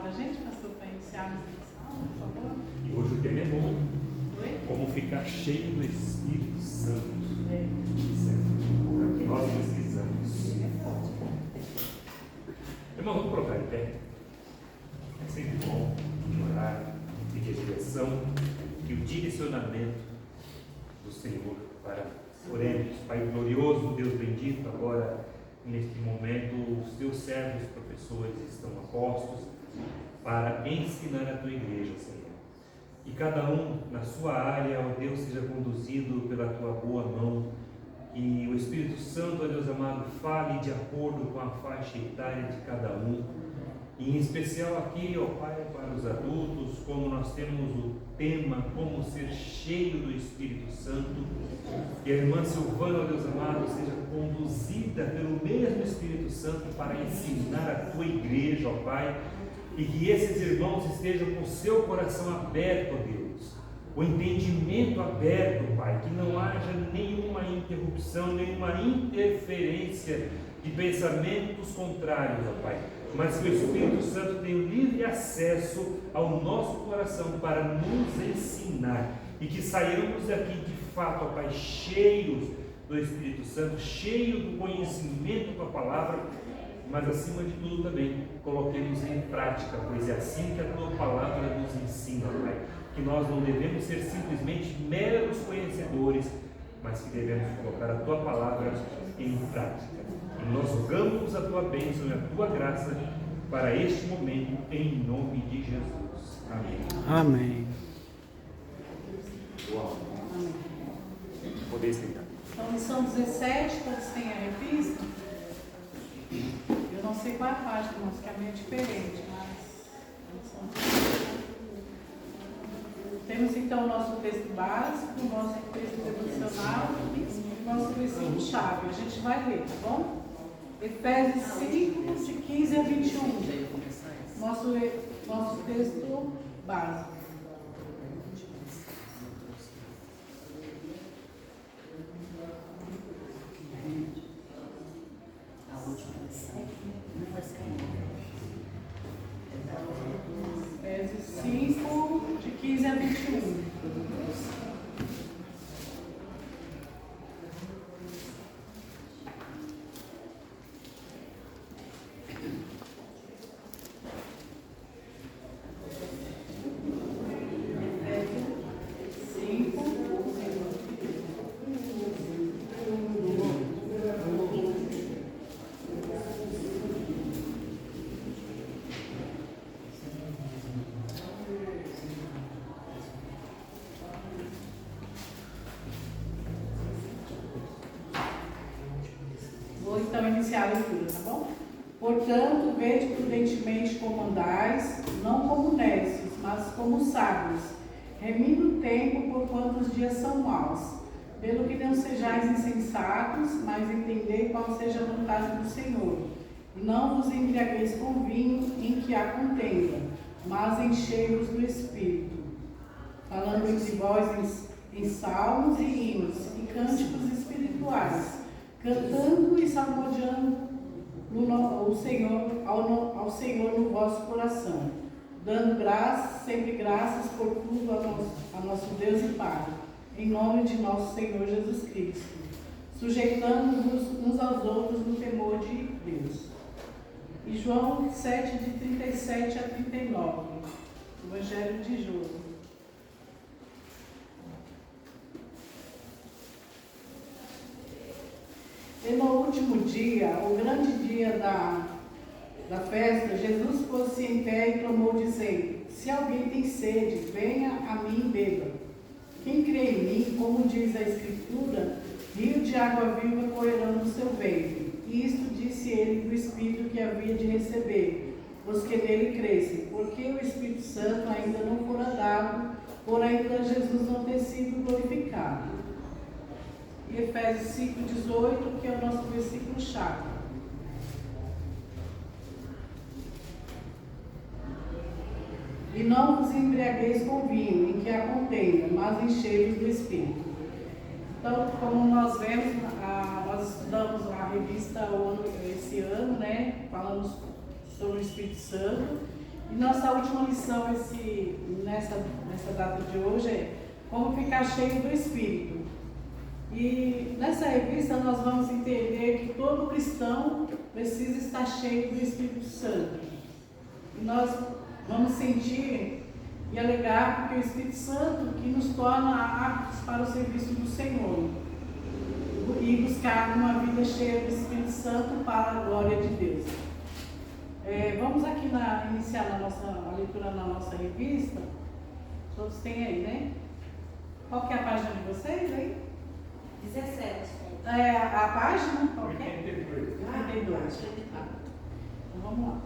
para a gente, pastor, para iniciarmos a aula, por favor? E hoje o tema é bom. Oi? Como ficar cheio do Espírito Santo. É. É o que nós pesquisamos. Irmão, vamos colocar em pé. É sempre bom orar, pedir a direção e o direcionamento do Senhor para oremos. Pai glorioso, Deus bendito, agora neste momento os teus servos, professores estão a postos para ensinar a tua igreja, Senhor. E cada um na sua área, ó Deus, seja conduzido pela tua boa mão. E o Espírito Santo, ó Deus amado, fale de acordo com a faixa etária de cada um. E em especial aqui, ó Pai, para os adultos, como nós temos o tema, como ser cheio do Espírito Santo. E a irmã Silvana, ó Deus amado, seja conduzida pelo mesmo Espírito Santo para ensinar a tua igreja, ó Pai. E que esses irmãos estejam com o seu coração aberto, ó Deus. O entendimento aberto, Pai, que não haja nenhuma interrupção, nenhuma interferência de pensamentos contrários, ó Pai, mas que o Espírito Santo tenha livre acesso ao nosso coração para nos ensinar e que saímos daqui de fato, ó Pai, cheios do Espírito Santo, cheios do conhecimento da tua palavra, mas acima de tudo também coloquemos em prática, pois é assim que a tua palavra nos ensina, Pai, que nós não devemos ser simplesmente meros conhecedores, mas que devemos colocar a tua palavra em prática. E nós rogamos a tua bênção e a tua graça para este momento, em nome de Jesus. Amém. Amém. Uau. Poder sentar. Então, lição 17, todos têm a revista? Eu não sei qual é a página, mas que a minha é diferente, mas... Temos então o nosso texto básico, o nosso texto devocional e o nosso versículo-chave. A gente vai ler, tá bom? Efésios 5, de 15 a 21. Nosso texto básico. Efésios 5, de 15 a 21. Então, iniciar a leitura, tá bom? Portanto, vede prudentemente como andais, não como necios, mas como sábios, remindo o tempo, porquanto os dias são maus. Pelo que não sejais insensatos, mas entendei qual seja a vontade do Senhor. E não vos embriagueis com vinho em que há contenda, mas enchei-vos do Espírito, falando entre vós em salmos e hinos e cânticos espirituais, cantando e salmodiando ao Senhor no vosso coração, dando graças, sempre graças por tudo a nosso Deus e Pai, em nome de nosso Senhor Jesus Cristo, sujeitando-nos uns aos outros no temor de Deus. E João 7, de 37 a 39, Evangelho de João. E no último dia, o grande dia da festa, Jesus pôs-se em pé e clamou, dizendo: se alguém tem sede, venha a mim e beba. Quem crê em mim, como diz a Escritura, rio de água viva correrão do seu ventre. E isto disse ele do Espírito que havia de receber, os que nele crescem, porque o Espírito Santo ainda não fora dado, por ainda Jesus não ter sido glorificado. E Efésios 5,18, que é o nosso versículo-chave. E não vos embriagueis com vinho, em que há contenda, mas enchei-vos do Espírito. Então, como nós vemos, nós estudamos a revista esse ano, né? Falamos sobre o Espírito Santo. E nossa última lição nessa data de hoje é como ficar cheio do Espírito. E nessa revista nós vamos entender que todo cristão precisa estar cheio do Espírito Santo. E nós vamos sentir e alegar porque o Espírito Santo que nos torna aptos para o serviço do Senhor. E buscar uma vida cheia do Espírito Santo para a glória de Deus. Vamos aqui iniciar a leitura na nossa revista. Todos têm aí, né? Qual que é a página de vocês aí? 17. A página? Qual que é? 82. Então vamos lá.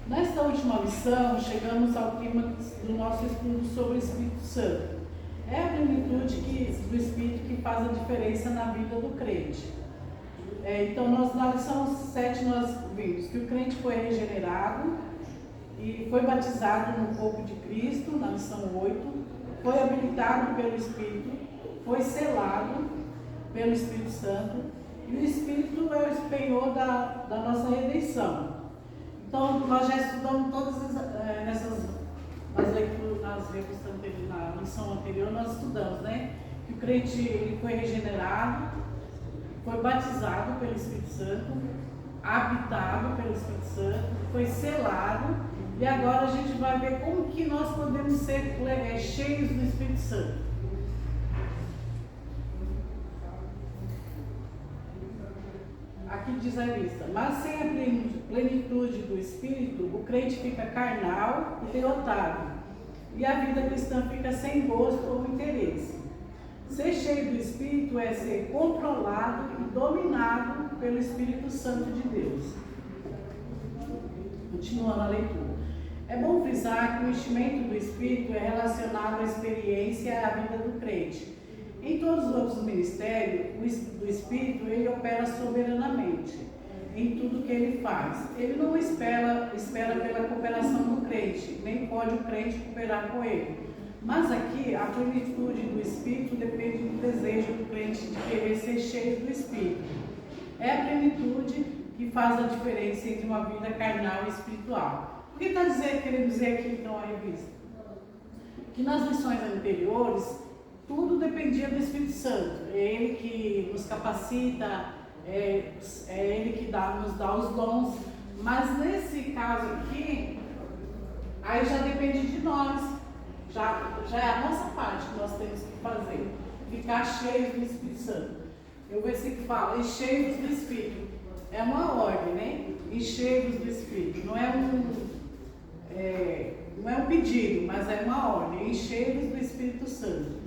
Nesta última lição, chegamos ao clímax do nosso estudo sobre o Espírito Santo. É a plenitude do Espírito que faz a diferença na vida do crente. Então, na lição 7 nós vimos que o crente foi regenerado e foi batizado no corpo de Cristo, na lição 8, foi habilitado pelo Espírito, foi selado pelo Espírito Santo e o Espírito é o penhor da nossa redenção. Então, nós já estudamos todas na lição anterior, nós estudamos, né? Que o crente ele foi regenerado, foi batizado pelo Espírito Santo, habitado pelo Espírito Santo, foi selado, e agora a gente vai ver como que nós podemos ser cheios do Espírito Santo. Aqui diz a lista: mas sem a plenitude do Espírito, o crente fica carnal e derrotado, e a vida cristã fica sem gosto ou interesse. Ser cheio do Espírito é ser controlado e dominado pelo Espírito Santo de Deus. Continuando a leitura. É bom frisar que o enchimento do Espírito é relacionado à experiência e à vida do crente. Em todos os outros ministérios, do Espírito, ele opera soberanamente em tudo que ele faz. Ele não espera pela cooperação do crente, nem pode o crente cooperar com ele. Mas aqui, a plenitude do Espírito depende do desejo do crente de querer ser cheio do Espírito. É a plenitude que faz a diferença entre uma vida carnal e espiritual. O que está querendo dizer aqui, então, a revista? Que nas lições anteriores, tudo dependia do Espírito Santo. É Ele que nos capacita, é Ele que nos dá os dons. Mas nesse caso aqui, aí já depende de nós. Já é a nossa parte que nós temos que fazer. Ficar cheios do Espírito Santo. O versículo fala, encheios do Espírito. É uma ordem, né? Encheios do Espírito. Não é um pedido, mas é uma ordem. Encheios do Espírito Santo.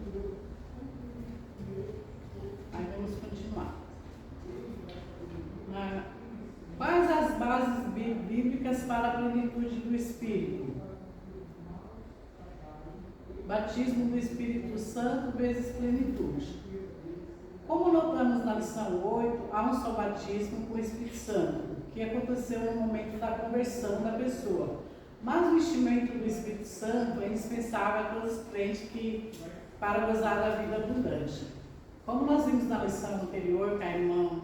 Aí vamos continuar. Quais as bases bíblicas para a plenitude do Espírito? Batismo do Espírito Santo vezes plenitude. Como notamos na lição 8, há um só batismo com o Espírito Santo, que aconteceu no momento da conversão da pessoa. Mas o enchimento do Espírito Santo é indispensável a todos os crentes para gozar da vida abundante. Como nós vimos na lição anterior, que a irmã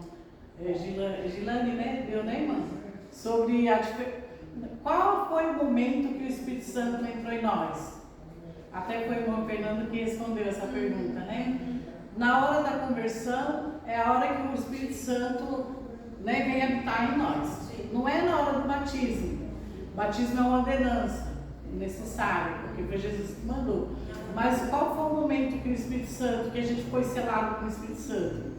Gilane, né, deu, né, irmã? Sobre qual foi o momento que o Espírito Santo entrou em nós? Até foi o irmão Fernando que respondeu essa pergunta, né? Na hora da conversão, é a hora que o Espírito Santo, né, vem habitar em nós. Não é na hora do batismo. O batismo é uma ordenança necessária, porque foi Jesus que mandou. Mas qual foi o momento que o Espírito Santo, que a gente foi selado com o Espírito Santo?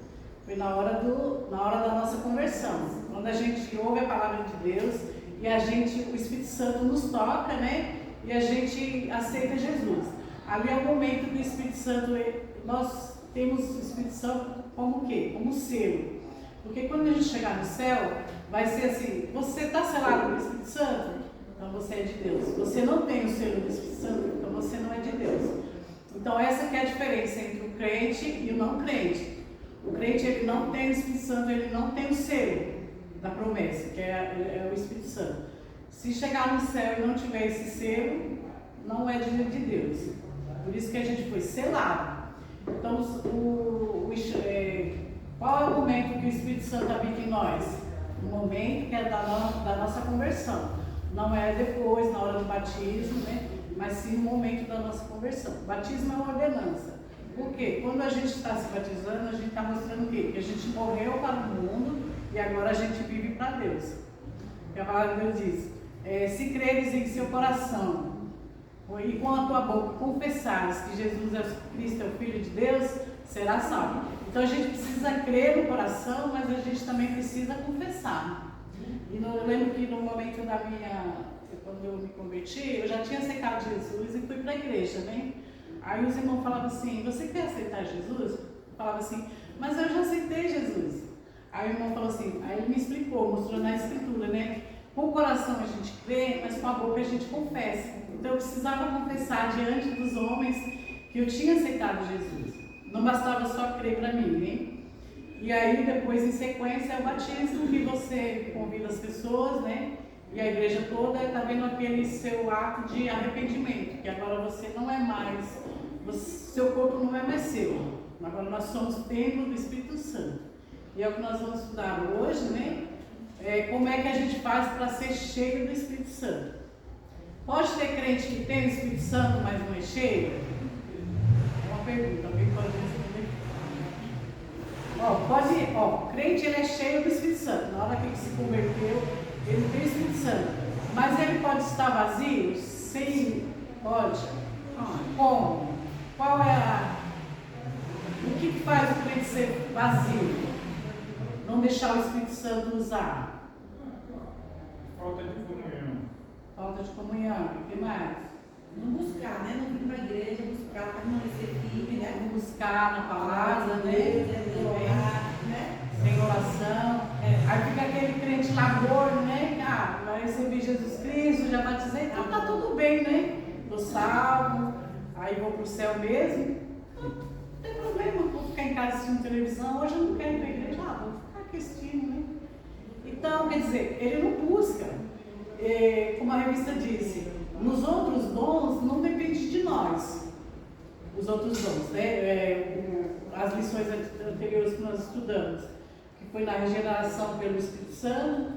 Foi na hora da nossa conversão. Quando a gente ouve a palavra de Deus e o Espírito Santo nos toca, né? E a gente aceita Jesus. Ali é o momento que o Espírito Santo, nós temos o Espírito Santo como o quê? Como selo. Porque quando a gente chegar no céu, vai ser assim, você está selado pelo Espírito Santo? Então você é de Deus. Você não tem o selo do Espírito Santo? Então você não é de Deus. Então essa que é a diferença entre o crente e o não crente. O crente, ele não tem o Espírito Santo, ele não tem o selo da promessa, que é o Espírito Santo. Se chegar no céu e não tiver esse selo, não é de Deus. Por isso que a gente foi selado. Então, qual é o momento que o Espírito Santo habita em nós? O momento que é da nossa conversão. Não é depois, na hora do batismo, né? Mas sim no momento da nossa conversão. O batismo é uma ordenança. Por quê? Quando a gente está se batizando, a gente está mostrando o quê? Que a gente morreu para o mundo e agora a gente vive para Deus. E a palavra de Deus diz, se creres em seu coração e com a tua boca confessares que Jesus é Cristo, é o Filho de Deus, será salvo. Então a gente precisa crer no coração, mas a gente também precisa confessar. E eu lembro que no momento quando eu me converti, eu já tinha aceitado Jesus e fui para a igreja, né? Aí os irmãos falavam assim, você quer aceitar Jesus? Eu falava assim, mas eu já aceitei Jesus. Aí o irmão falou assim, aí ele me explicou, mostrou na escritura, né? Com o coração a gente crê, mas com a boca a gente confessa. Então eu precisava confessar diante dos homens que eu tinha aceitado Jesus. Não bastava só crer para mim, né? E aí depois em sequência é o batismo, que você convida as pessoas, né? E a igreja toda está vendo aquele seu ato de arrependimento, que agora você não é mais, seu corpo não é mais seu. Agora nós somos templo do Espírito Santo. E é o que nós vamos estudar hoje, né? Como é que a gente faz para ser cheio do Espírito Santo. Pode ter crente que tem o Espírito Santo, mas não é cheio? É uma pergunta, alguém pode responder? Crente ele é cheio do Espírito Santo. Na hora que ele se converteu, ele tem o Espírito Santo. Mas ele pode estar vazio? Sim, pode. Como? Qual é o que faz o crente ser vazio? Não deixar o Espírito Santo usar. Falta de comunhão. Falta de comunhão. O que mais? Não buscar, né? Não vir para a igreja, buscar para não ser firme, né? Não buscar na palavra, né? Né? Sem oração. Aí fica aquele crente labor, né? Vai receber Jesus Cristo, já batizei, então tá tudo bem, né? Tô salvo, aí vou pro céu mesmo. Não tem problema, vou ficar em casa assistindo televisão. Hoje eu não quero ir para a igreja, vou ficar aqui assistindo, né? Então, quer dizer, ele não busca. Como a revista disse, nos outros dons não depende de nós. Os outros dons, né? As lições anteriores que nós estudamos, que foi na regeneração pelo Espírito Santo,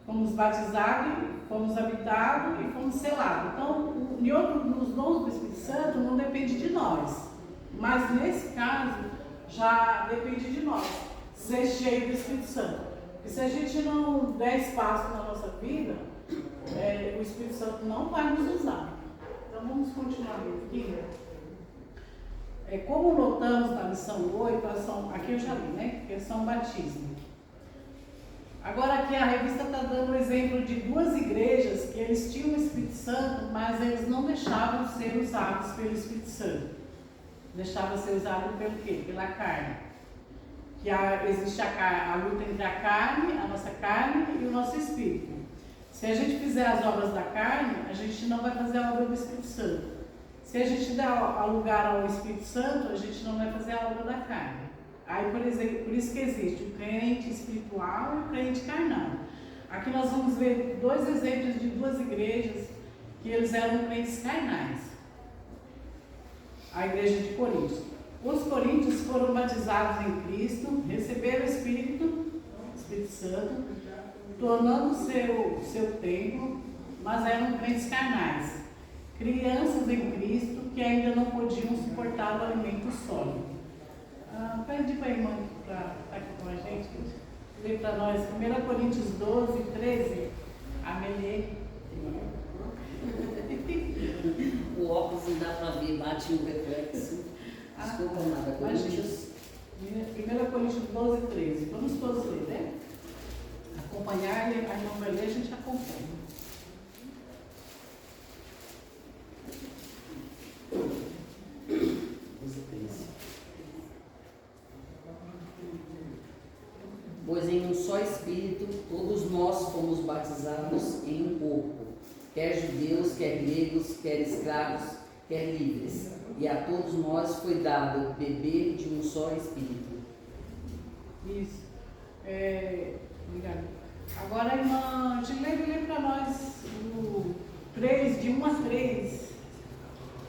fomos batizados, fomos habitados e fomos selados. Então, nos dons do Espírito Santo não depende de nós. Mas nesse caso, já depende de nós ser cheio do Espírito Santo. Porque se a gente não der espaço na nossa vida, o Espírito Santo não vai nos usar. Então vamos continuar aqui. Como notamos na lição 8, aqui eu já li, né? Que são batismo. Agora aqui a revista está dando o exemplo de duas igrejas que eles tinham o Espírito Santo, mas eles não deixavam ser usados pelo Espírito Santo. Deixavam ser usados pelo quê? Pela carne. Que existe a luta entre a carne, a nossa carne e o nosso espírito. Se a gente fizer as obras da carne, a gente não vai fazer a obra do Espírito Santo. Se a gente der lugar ao Espírito Santo, a gente não vai fazer a obra da carne. Aí, por exemplo, por isso que existe o crente espiritual e o crente carnal. Aqui nós vamos ver dois exemplos de duas igrejas que eles eram crentes carnais. A igreja de Corinto. Os coríntios foram batizados em Cristo, receberam o Espírito Santo, tornando seu templo, mas eram crentes carnais, crianças em Cristo que ainda não podiam suportar o alimento sólido. Pede para a irmã para estar aqui com a gente, ler para nós 1 Coríntios 12, 13, Amelê. O óculos não dá para ver, bate um reflexo. Desculpa nada, Coríntios. 1 Coríntios 12, 13. Vamos todos ler, né? Acompanhar, a irmã vai ler, a gente acompanha. Pois em um só Espírito todos nós fomos batizados em um corpo, quer judeus, quer gregos, quer escravos, quer livres, e a todos nós foi dado beber de um só Espírito. Isso. Obrigada. Agora, irmã, lê para nós o 3, de 1 a 3.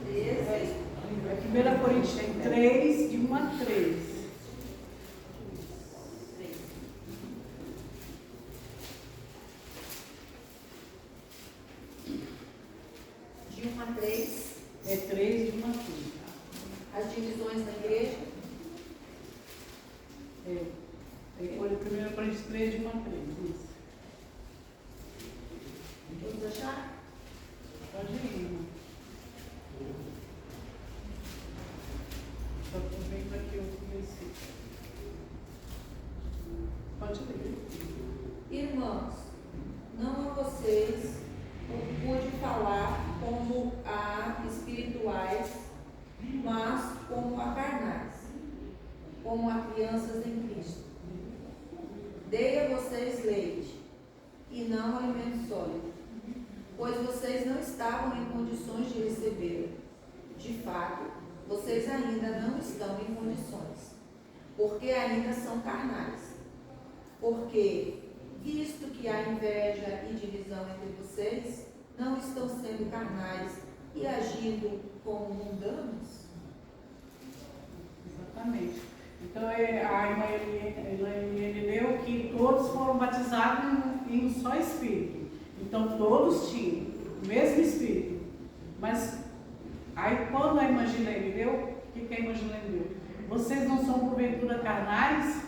1 Coríntios tem 3, de 1 a 3. De 1 a 3. É 3 de 1 a 3. As divisões da igreja. Foi o primeiro para 3 de 1 a 3. Isso. Todos acharam? Pode ir, irmão. Só aproveita aqui outro versículo. Pode ler. Irmãos, não a vocês pude falar como a espirituais, mas como a carnais, como a crianças em Cristo. Dei a vocês leite, e não alimento sólido, pois vocês não estavam em condições de recebê-lo. De fato, vocês ainda não estão em condições, porque ainda são carnais. Porque, visto que há inveja e divisão entre vocês, não estão sendo carnais e agindo como mundanos? Exatamente. Então, a irmã Eliane leu que todos foram batizados em um só Espírito. Então, todos tinham o mesmo Espírito. Mas, aí, quando a irmã Gilene leu, o que a irmã Gilene leu? Vocês não são porventura carnais?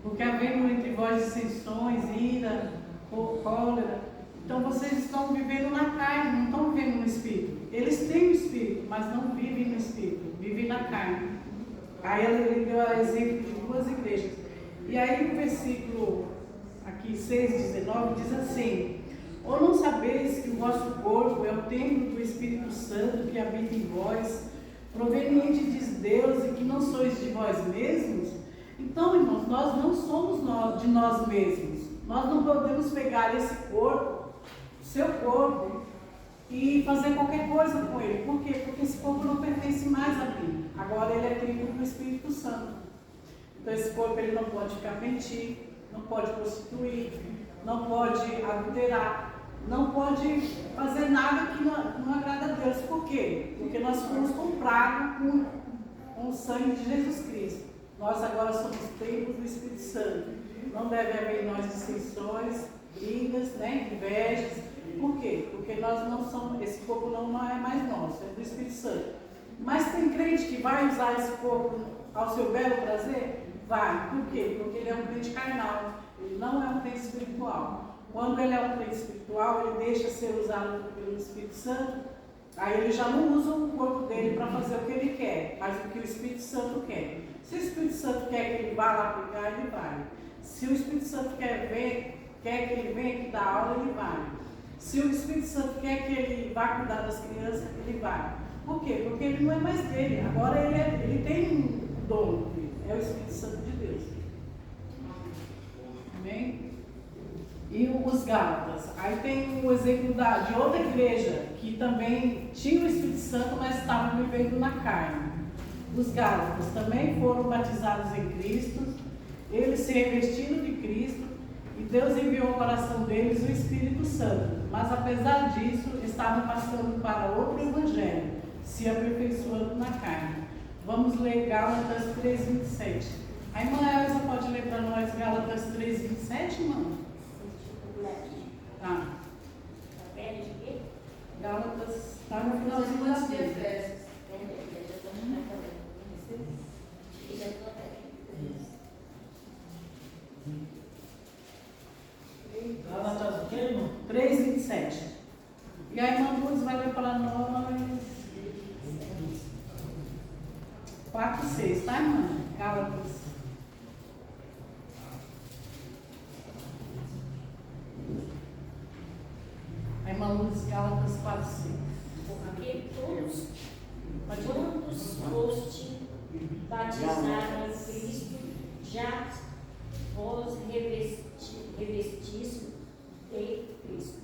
Porque havendo entre vós dissensões, ira, cólera. Então, vocês estão vivendo na carne, não estão vivendo no Espírito. Eles têm o Espírito, mas não vivem no Espírito, vivem na carne. Aí ele deu o exemplo de 2 igrejas. E aí o versículo aqui 6:19 diz assim: ou não sabeis que o vosso corpo é o templo do Espírito Santo que habita em vós, proveniente de Deus, e que não sois de vós mesmos? Então, irmãos, nós não somos de nós mesmos. Nós não podemos pegar esse corpo, seu corpo, e fazer qualquer coisa com ele. Por quê? Porque esse corpo não pertence mais a mim. Agora ele é templo do Espírito Santo. Então esse corpo ele não pode ficar mentir, não pode prostituir, não pode adulterar, não pode fazer nada que não agrada a Deus. Por quê? Porque nós fomos comprados com o sangue de Jesus Cristo. Nós agora somos templos do Espírito Santo. Não deve haver em nós dissensões, brigas, invejas. Por quê? Porque nós não somos, esse corpo não é mais nosso, é do Espírito Santo. Mas tem crente que vai usar esse corpo ao seu belo prazer? Vai. Por quê? Porque ele é um crente carnal, ele não é um crente espiritual. Quando ele é um crente espiritual, ele deixa ser usado pelo Espírito Santo, aí ele já não usa o corpo dele para fazer o que ele quer, mas o que o Espírito Santo quer. Se o Espírito Santo quer que ele vá lá pregar, ele vai. Se o Espírito Santo quer que ele venha aqui dar aula, ele vai. Se o Espírito Santo quer que ele vá cuidar das crianças, ele vai. Por quê? Porque ele não é mais dele. Agora ele tem um dono dele. É o Espírito Santo de Deus. Amém? E os Gálatas. Aí tem o exemplo de outra igreja que também tinha o Espírito Santo, mas estavam vivendo na carne. Os Gálatas também foram batizados em Cristo. Eles se revestiram de Cristo. E Deus enviou ao coração deles o Espírito Santo. Mas apesar disso, estavam passando para outro evangelho, se aperfeiçoando na carne. Vamos ler Gálatas 3:27. A irmã Elza pode ler para nós Gálatas 3:27, irmã? Tá. Gálatas está no finalzinho da Bíblia. Gálatas o quê, irmão? 3:27. E a irmã Lourdes vai ler para nós 4:6, tá, irmã? Gálatas. A irmã Lourdes, Gálatas 4:6. Porque todos, Pode ler. quantos foste batizaram em Cristo, já vos revestistes de Cristo.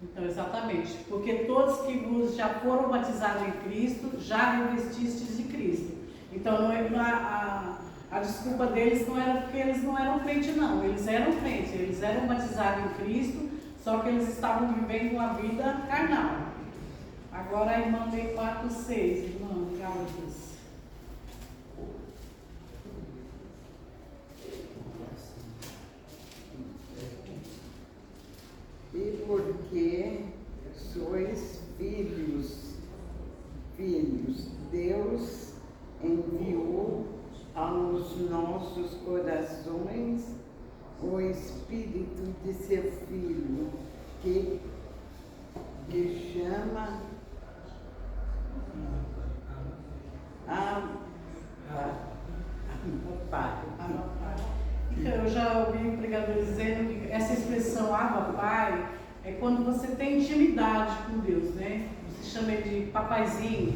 Então, exatamente. Porque todos que vos já foram batizados em Cristo, já revestistes de Cristo. Então, a desculpa deles não era porque eles não eram crentes, não. Eles eram crentes, eles eram batizados em Cristo, só que eles estavam vivendo uma vida carnal. Agora a irmã lê 4:6, irmã Gálatas. E porque sois filhos de seu filho, que chama Pai. Então, eu já ouvi um pregador dizendo que essa expressão Abba Pai é quando você tem intimidade com Deus, né? Você chama ele de papaizinho,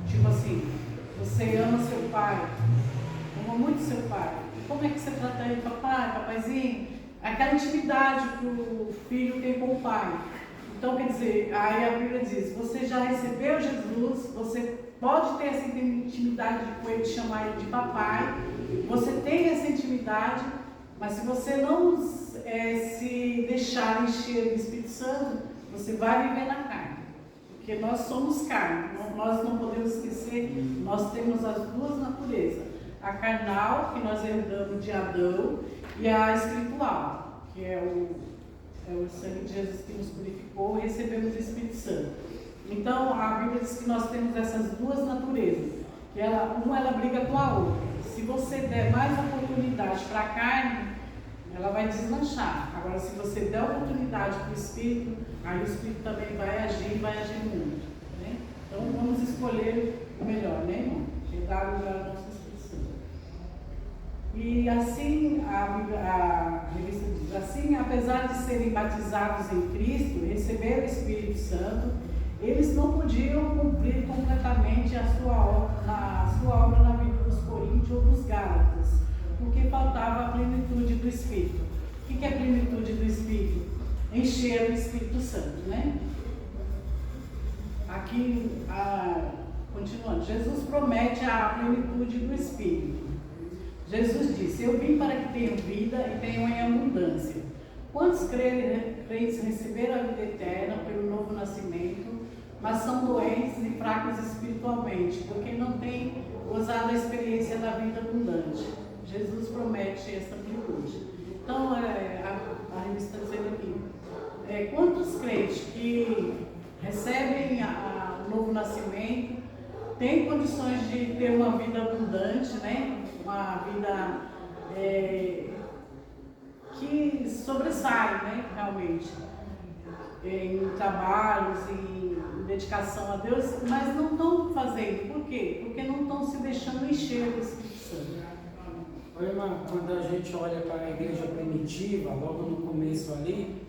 tipo assim, você ama seu pai, ama muito seu pai. E como é que você trata ele, papai, papaizinho? Aquela intimidade que o filho tem com o pai. Então, quer dizer, aí a Bíblia diz, você já recebeu Jesus, você pode ter essa intimidade com ele, chamar ele de papai, você tem essa intimidade, mas se você não se deixar encher do Espírito Santo, você vai viver na carne, porque nós somos carne, nós não podemos esquecer, nós temos as duas naturezas, a carnal, que nós herdamos de Adão, e a espiritual, que é o sangue de Jesus que nos purificou, e recebemos o Espírito Santo. Então, a Bíblia diz que nós temos essas duas naturezas, que ela briga com a outra. Se você der mais oportunidade para a carne, ela vai deslanchar. Agora, se você der oportunidade para o Espírito, aí o Espírito também vai agir muito. Né? Então, vamos escolher o melhor, né, irmão? Que dá lugar ao nosso Espírito Santo. E assim, a revista diz, assim, apesar de serem batizados em Cristo, receber o Espírito Santo, eles não podiam cumprir completamente a sua obra na vida dos Coríntios ou dos Gálatas, porque faltava a plenitude do Espírito. O que é a plenitude do Espírito? Encher o Espírito Santo, né? Aqui, continuando, Jesus promete a plenitude do Espírito. Jesus disse, eu vim para que tenham vida e tenham em abundância. Quantos crentes receberam a vida eterna pelo novo nascimento, mas são doentes e fracos espiritualmente, porque não têm gozado a experiência da vida abundante? Jesus promete esta plenitude. Então, a revista está dizendo aqui, quantos crentes que recebem o novo nascimento têm condições de ter uma vida abundante, né? Uma vida que sobressai, né? Realmente, em trabalhos, em dedicação a Deus, mas não estão fazendo. Por quê? Porque não estão se deixando encher do Espírito Santo. Oi, irmã, quando a gente olha para a igreja primitiva, logo no começo ali,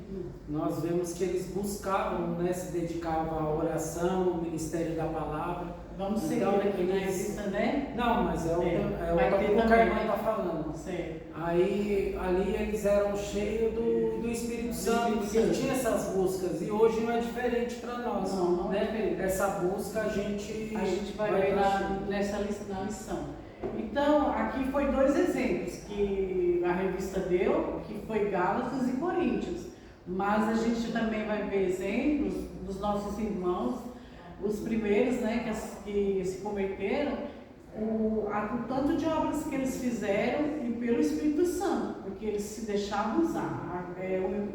nós vemos que eles buscavam, né, se dedicavam à oração, ao ministério da palavra. Vamos seguir aqui na revista, né? Não, mas é o que a irmã está falando. Certo. Aí, ali eles eram cheios do Espírito Santo, porque tinha essas buscas, e hoje não é diferente para nós. Não né? é diferente. Essa busca a gente vai ver nessa lição. Então, aqui foi dois exemplos que a revista deu, que foi Gálatas e Coríntios. Mas a gente também vai ver exemplos dos nossos irmãos, os primeiros, né, que se converteram, o tanto de obras que eles fizeram e pelo Espírito Santo, porque eles se deixavam usar.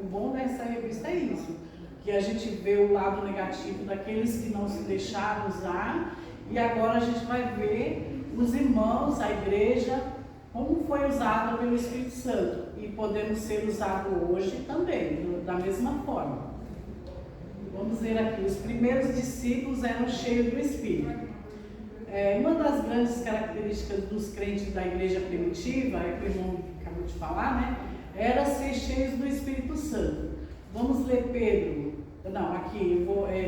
O bom dessa revista é isso, que a gente vê o lado negativo daqueles que não se deixaram usar, e agora a gente vai ver os irmãos, a igreja, como foi usada pelo Espírito Santo, e podemos ser usados hoje também, da mesma forma. Vamos ver aqui, os primeiros discípulos eram cheios do Espírito. Uma das grandes características dos crentes da igreja primitiva, que o irmão acabou de falar, né, era ser cheios do Espírito Santo. Vamos ler Pedro. Não, aqui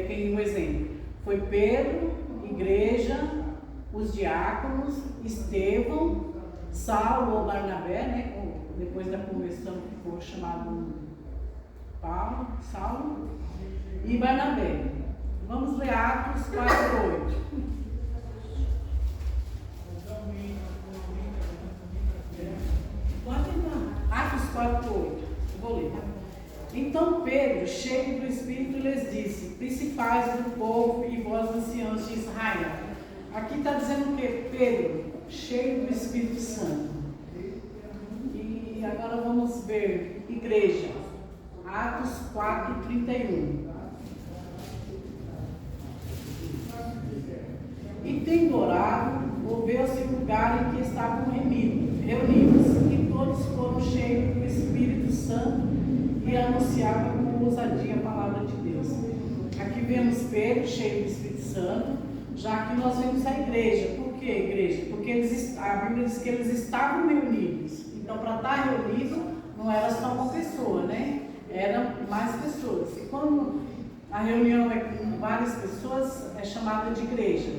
tem um exemplo. Foi Pedro, igreja, os diáconos, Estevão, Saulo ou Barnabé, né, depois da conversão que ficou chamado Saulo, e Barnabé. Vamos ler Atos 4:8. Atos 4:8. Vou ler. Então Pedro, cheio do Espírito, lhes disse: principais do povo e vós anciãos de Israel. Aqui está dizendo o quê? Pedro, cheio do Espírito Santo. E agora vamos ver igreja. Atos 4:31. E tendo orado, volveu-se ao lugar em que estavam reunidos, e todos foram cheios do Espírito Santo e anunciava com ousadia a palavra de Deus. Aqui vemos Pedro cheio do Espírito Santo, já que nós vemos a igreja. Por que igreja? Porque a Bíblia diz que eles estavam reunidos. Então, para estar reunido, não era só uma pessoa, né? Eram mais pessoas. E quando a reunião é com várias pessoas, é chamada de igreja.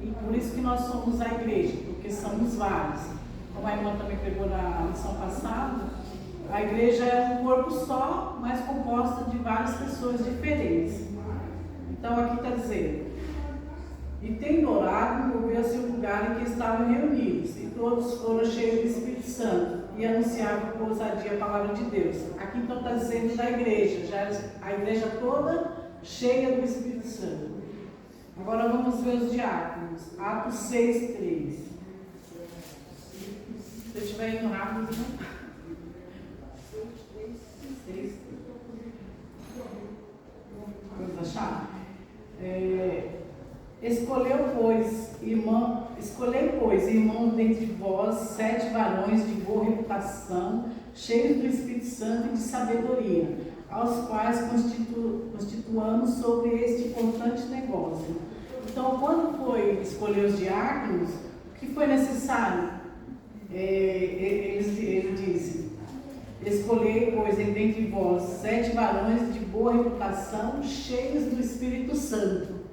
E por isso que nós somos a igreja, porque somos vários. Como a irmã também pegou na lição passada, a igreja é um corpo só, mas composta de várias pessoas diferentes. Então aqui está dizendo: e tendo orado, moveu-se o lugar em que estavam reunidos, e todos foram cheios do Espírito Santo, e anunciavam com ousadia a palavra de Deus. Aqui então está dizendo da igreja, já a igreja toda cheia do Espírito Santo. Agora vamos ver os diáconos. Atos 6:3. Se eu estiver indo rápido, não. 6. Vamos achar? Escolhei, pois, irmãos, dentre vós, 7 varões de boa reputação, cheios do Espírito Santo e de sabedoria, aos quais constituamos sobre este importante negócio. Então, quando foi escolher os diáconos, o que foi necessário? Ele disse: escolhei, pois, dentre vós 7 varões de boa reputação, cheios do Espírito Santo.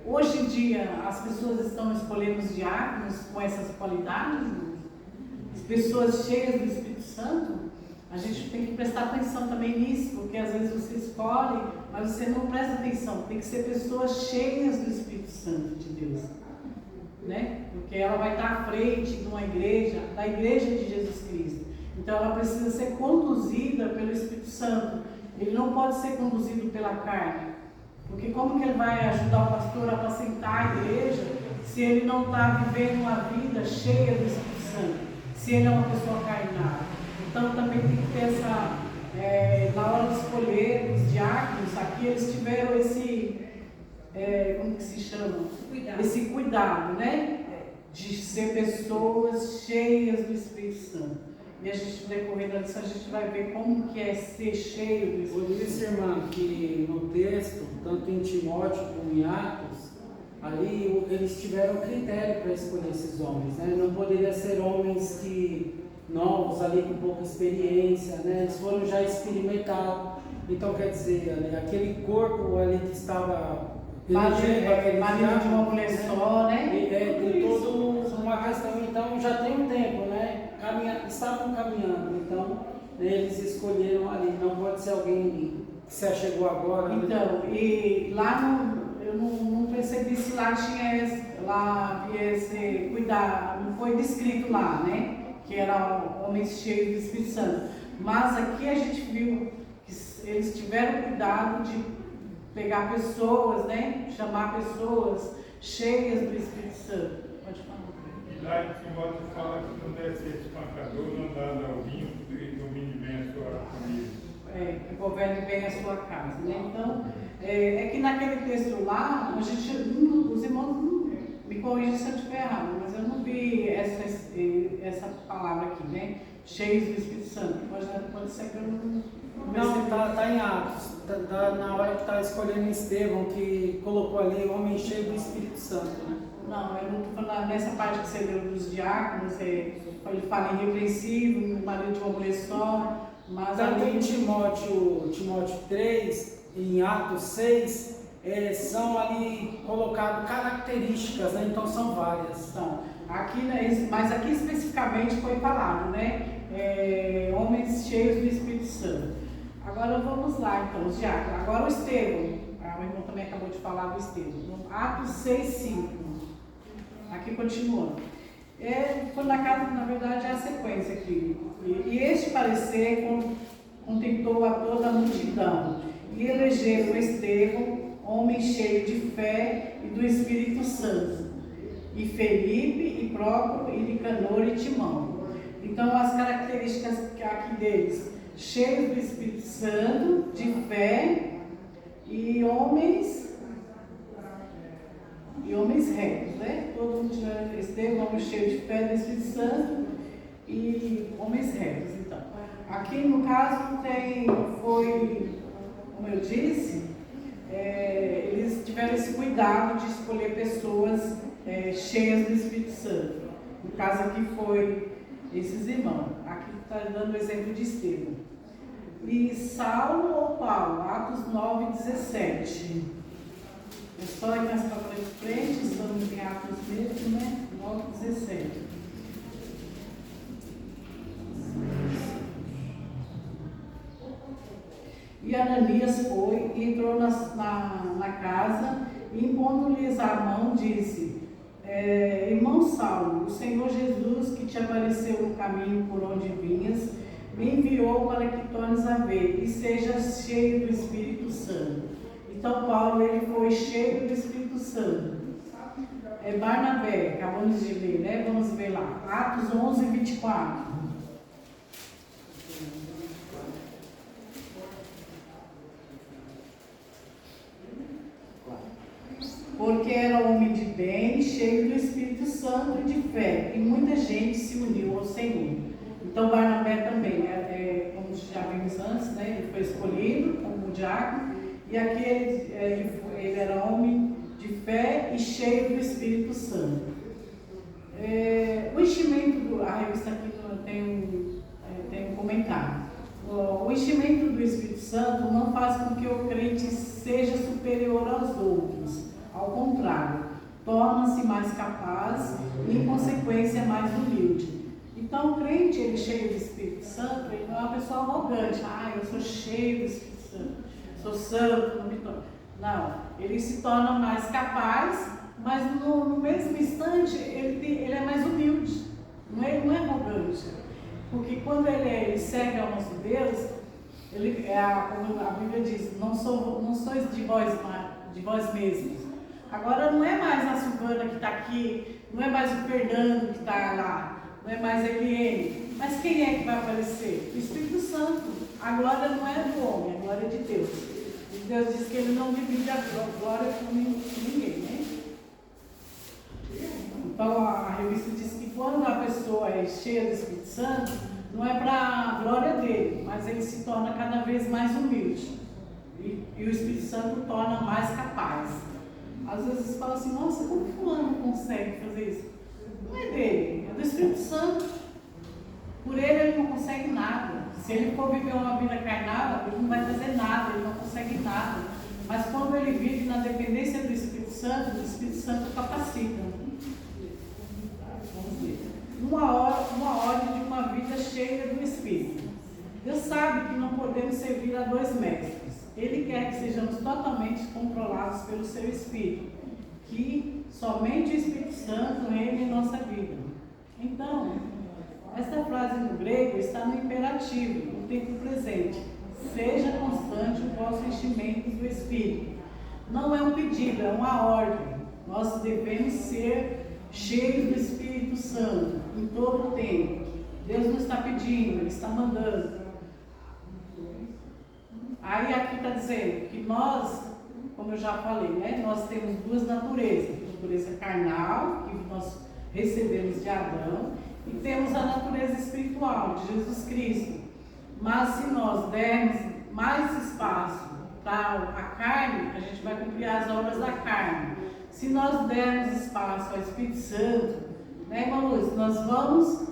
Hoje em dia, as pessoas estão escolhendo os diáconos com essas qualidades? As pessoas cheias do Espírito Santo? A gente tem que prestar atenção também nisso, porque às vezes você escolhe, mas você não presta atenção. Tem que ser pessoas cheias do Espírito Santo de Deus, né? Porque ela vai estar à frente de uma igreja, da igreja de Jesus Cristo. Então ela precisa ser conduzida pelo Espírito Santo. Ele não pode ser conduzido pela carne. Porque como que ele vai ajudar o pastor a apacentar a igreja se ele não está vivendo uma vida cheia do Espírito Santo? Se ele é uma pessoa carnal. Então também tem que ter essa, na hora de escolher os diáconos, aqui eles tiveram esse, como que se chama? Esse cuidado, né? De ser pessoas cheias do Espírito Santo. E a gente vai correndo disso, a gente vai ver como que é ser cheio do Espírito Santo. Eu disse, irmã, que no texto, tanto em Timóteo como em Atos, ali eles tiveram critério para escolher esses homens, né? Não poderia ser homens novos ali com pouca experiência, né? Eles foram já experimentados. Então quer dizer, aquele corpo ali que estava marido de uma mulher só, né? Tem toda uma questão, então já tem um tempo, né? Estavam caminhando, então eles escolheram ali, não pode ser alguém que se achegou agora. Então, e lá eu não percebi se lá tinha esse cuidado, não foi descrito lá, né? Que eram homens cheios do Espírito Santo. Mas aqui a gente viu que eles tiveram cuidado de pegar pessoas, né? Chamar pessoas cheias do Espírito Santo. Pode falar. E lá em Timóteo fala que não deve ser espancador, não dá ao vinho e domine bem a sua família. Que governe bem a sua casa, né? Então, é que naquele texto lá, os irmãos me corrigem se eu estiver errado, mas eu não vi essa palavra aqui, né? Cheios do Espírito Santo. Pode ser que eu não está em Atos. Tá na hora que está escolhendo Estevão, que colocou ali homem cheio do Espírito Santo, né? Não, eu não estou falando nessa parte que você deu dos diáconos, ele fala irrepreensível, marido de uma mulher só, mas tanto em Timóteo 3, em Atos 6, são ali colocadas características, né? Então são várias. Então, aqui, mas aqui especificamente foi falado, né? Homens cheios do Espírito Santo. Agora vamos lá, então, os diáconos. Agora o Estevão, o irmão também acabou de falar do Estevão. Atos 6:5. Aqui continuando. Foi na casa, na verdade, é a sequência aqui. E este parecer contentou a toda a multidão. E elegeram Estevão, homem cheio de fé e do Espírito Santo, e Felipe, e Prócoro, e Nicanor, e Timão. Então, as características aqui deles: cheios do Espírito Santo, de fé, e homens retos, né? Todo mundo tinha Estevão, homem cheio de fé do Espírito Santo, e homens retos, então. Aqui no caso foi, como eu disse, eles tiveram esse cuidado de escolher pessoas cheias do Espírito Santo. No caso aqui foi esses irmãos. Aqui está dando o exemplo de Estevão. E Saulo ou Paulo, Atos 9:17. É só ir mais para frente, estamos em Atos mesmo, né? 9:17. E Ananias foi e entrou na casa e, impondo-lhes a mão, disse: irmão Saulo, o Senhor Jesus, que te apareceu no caminho por onde vinhas, me enviou para que tornes a ver e sejas cheio do Espírito Santo. Então Paulo, ele foi cheio do Espírito Santo. Barnabé, acabamos de ler, né? Vamos ver lá, Atos 11:24. Porque era homem de bem, cheio do Espírito Santo e de fé, e muita gente se uniu ao Senhor. Então Barnabé também, como já vimos antes, né, ele foi escolhido como diácono, e aqui ele era homem de fé e cheio do Espírito Santo. O enchimento, a revista aqui tem um comentário. O enchimento do Espírito Santo não faz com que o crente seja superior aos outros. Ao contrário, torna-se mais capaz e, em consequência, mais humilde. Então, o crente, ele cheio do Espírito Santo, ele não é uma pessoa arrogante. Eu sou cheio do Espírito Santo, sou santo, não me torno. Não, ele se torna mais capaz, mas no mesmo instante, ele é mais humilde. Não é arrogante. Porque quando ele serve ao nosso Deus, como a Bíblia diz, não sois de vós mesmos. Agora não é mais a Silvana que está aqui, não é mais o Fernando que está lá, não é mais a Eliane. Mas quem é que vai aparecer? O Espírito Santo. A glória não é do homem, a glória é de Deus. E Deus diz que Ele não divide a glória com ninguém, né? Então a revista diz que quando a pessoa é cheia do Espírito Santo, não é para a glória dele, mas ele se torna cada vez mais humilde. E o Espírito Santo o torna mais capaz. Às vezes você fala assim: nossa, como fulano consegue fazer isso? Não é dele, é do Espírito Santo. Por ele não consegue nada. Se ele for viver uma vida carnal, ele não vai fazer nada, ele não consegue nada. Mas quando ele vive na dependência do Espírito Santo, o Espírito Santo capacita. Vamos ver. Uma ordem de uma vida cheia do Espírito. Deus sabe que não podemos servir a dois mestres. Ele quer que sejamos totalmente controlados pelo seu Espírito, que somente o Espírito Santo reine em nossa vida. Então, esta frase no grego está no imperativo, no tempo presente. Seja constante o vosso enchimento do Espírito. Não é um pedido, é uma ordem. Nós devemos ser cheios do Espírito Santo em todo o tempo. Deus não está pedindo, Ele está mandando. Aí aqui está dizendo que nós, como eu já falei, né, nós temos duas naturezas. A natureza carnal, que nós recebemos de Adão, e temos a natureza espiritual, de Jesus Cristo. Mas se nós dermos mais espaço para a carne, a gente vai cumprir as obras da carne. Se nós dermos espaço ao Espírito Santo, né, irmã Lúcia, nós vamos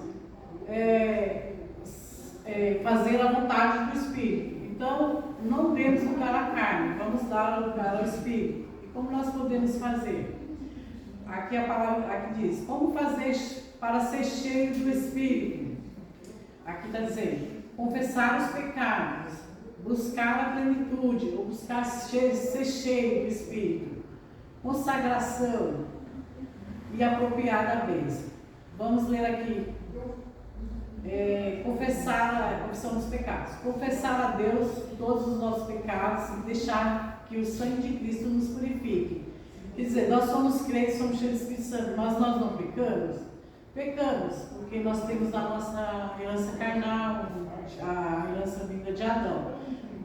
fazer a vontade do Espírito. Então, não demos lugar à carne, vamos dar lugar ao Espírito. E como nós podemos fazer? Aqui a palavra aqui diz: como fazer para ser cheio do Espírito? Aqui está dizendo: confessar os pecados, buscar a plenitude, ou buscar ser cheio do Espírito, consagração e apropriada bênção. Vamos ler aqui. Confessar a confissão dos pecados. Confessar a Deus todos os nossos pecados e deixar que o sangue de Cristo nos purifique. Quer dizer, nós somos crentes, somos cheios do Espírito Santo, mas nós não pecamos? Pecamos, porque nós temos a nossa herança carnal, a herança vinda de Adão.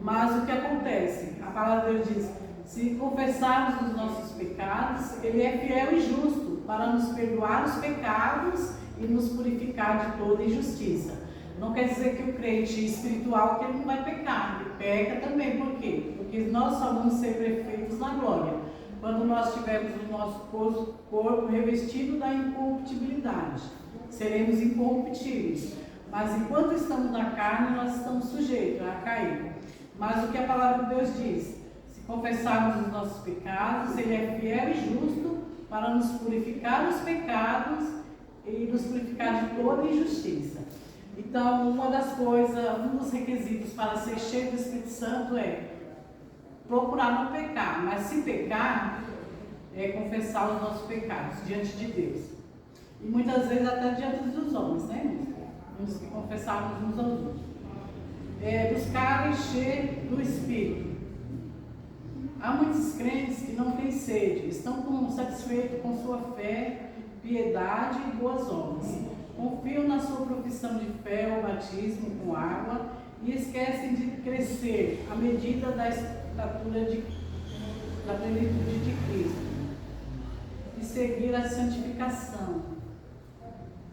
Mas o que acontece? A palavra de Deus diz: se confessarmos os nossos pecados, Ele é fiel e justo para nos perdoar os pecados e nos purificar de toda injustiça. Não quer dizer que o crente espiritual que ele não vai pecar, ele peca também. Por quê? Porque nós só vamos ser perfeitos na glória, quando nós tivermos o nosso corpo revestido da incorruptibilidade. Seremos incorruptíveis. Mas enquanto estamos na carne, nós estamos sujeitos a cair. Mas o que a palavra de Deus diz? Se confessarmos os nossos pecados, Ele é fiel e justo para nos purificar dos pecados e nos purificar de toda injustiça. Então, uma das coisas, um dos requisitos para ser cheio do Espírito Santo é procurar não pecar, mas se pecar, é confessar os nossos pecados diante de Deus. E muitas vezes até diante dos homens, né, irmãos? Temos que confessarmos uns aos outros. Buscar encher do Espírito. Há muitos crentes que não têm sede, estão satisfeitos com sua fé, piedade e boas obras. Confiam na sua profissão de fé ou batismo com água e esquecem de crescer à medida da estatura da plenitude de Cristo e seguir a santificação.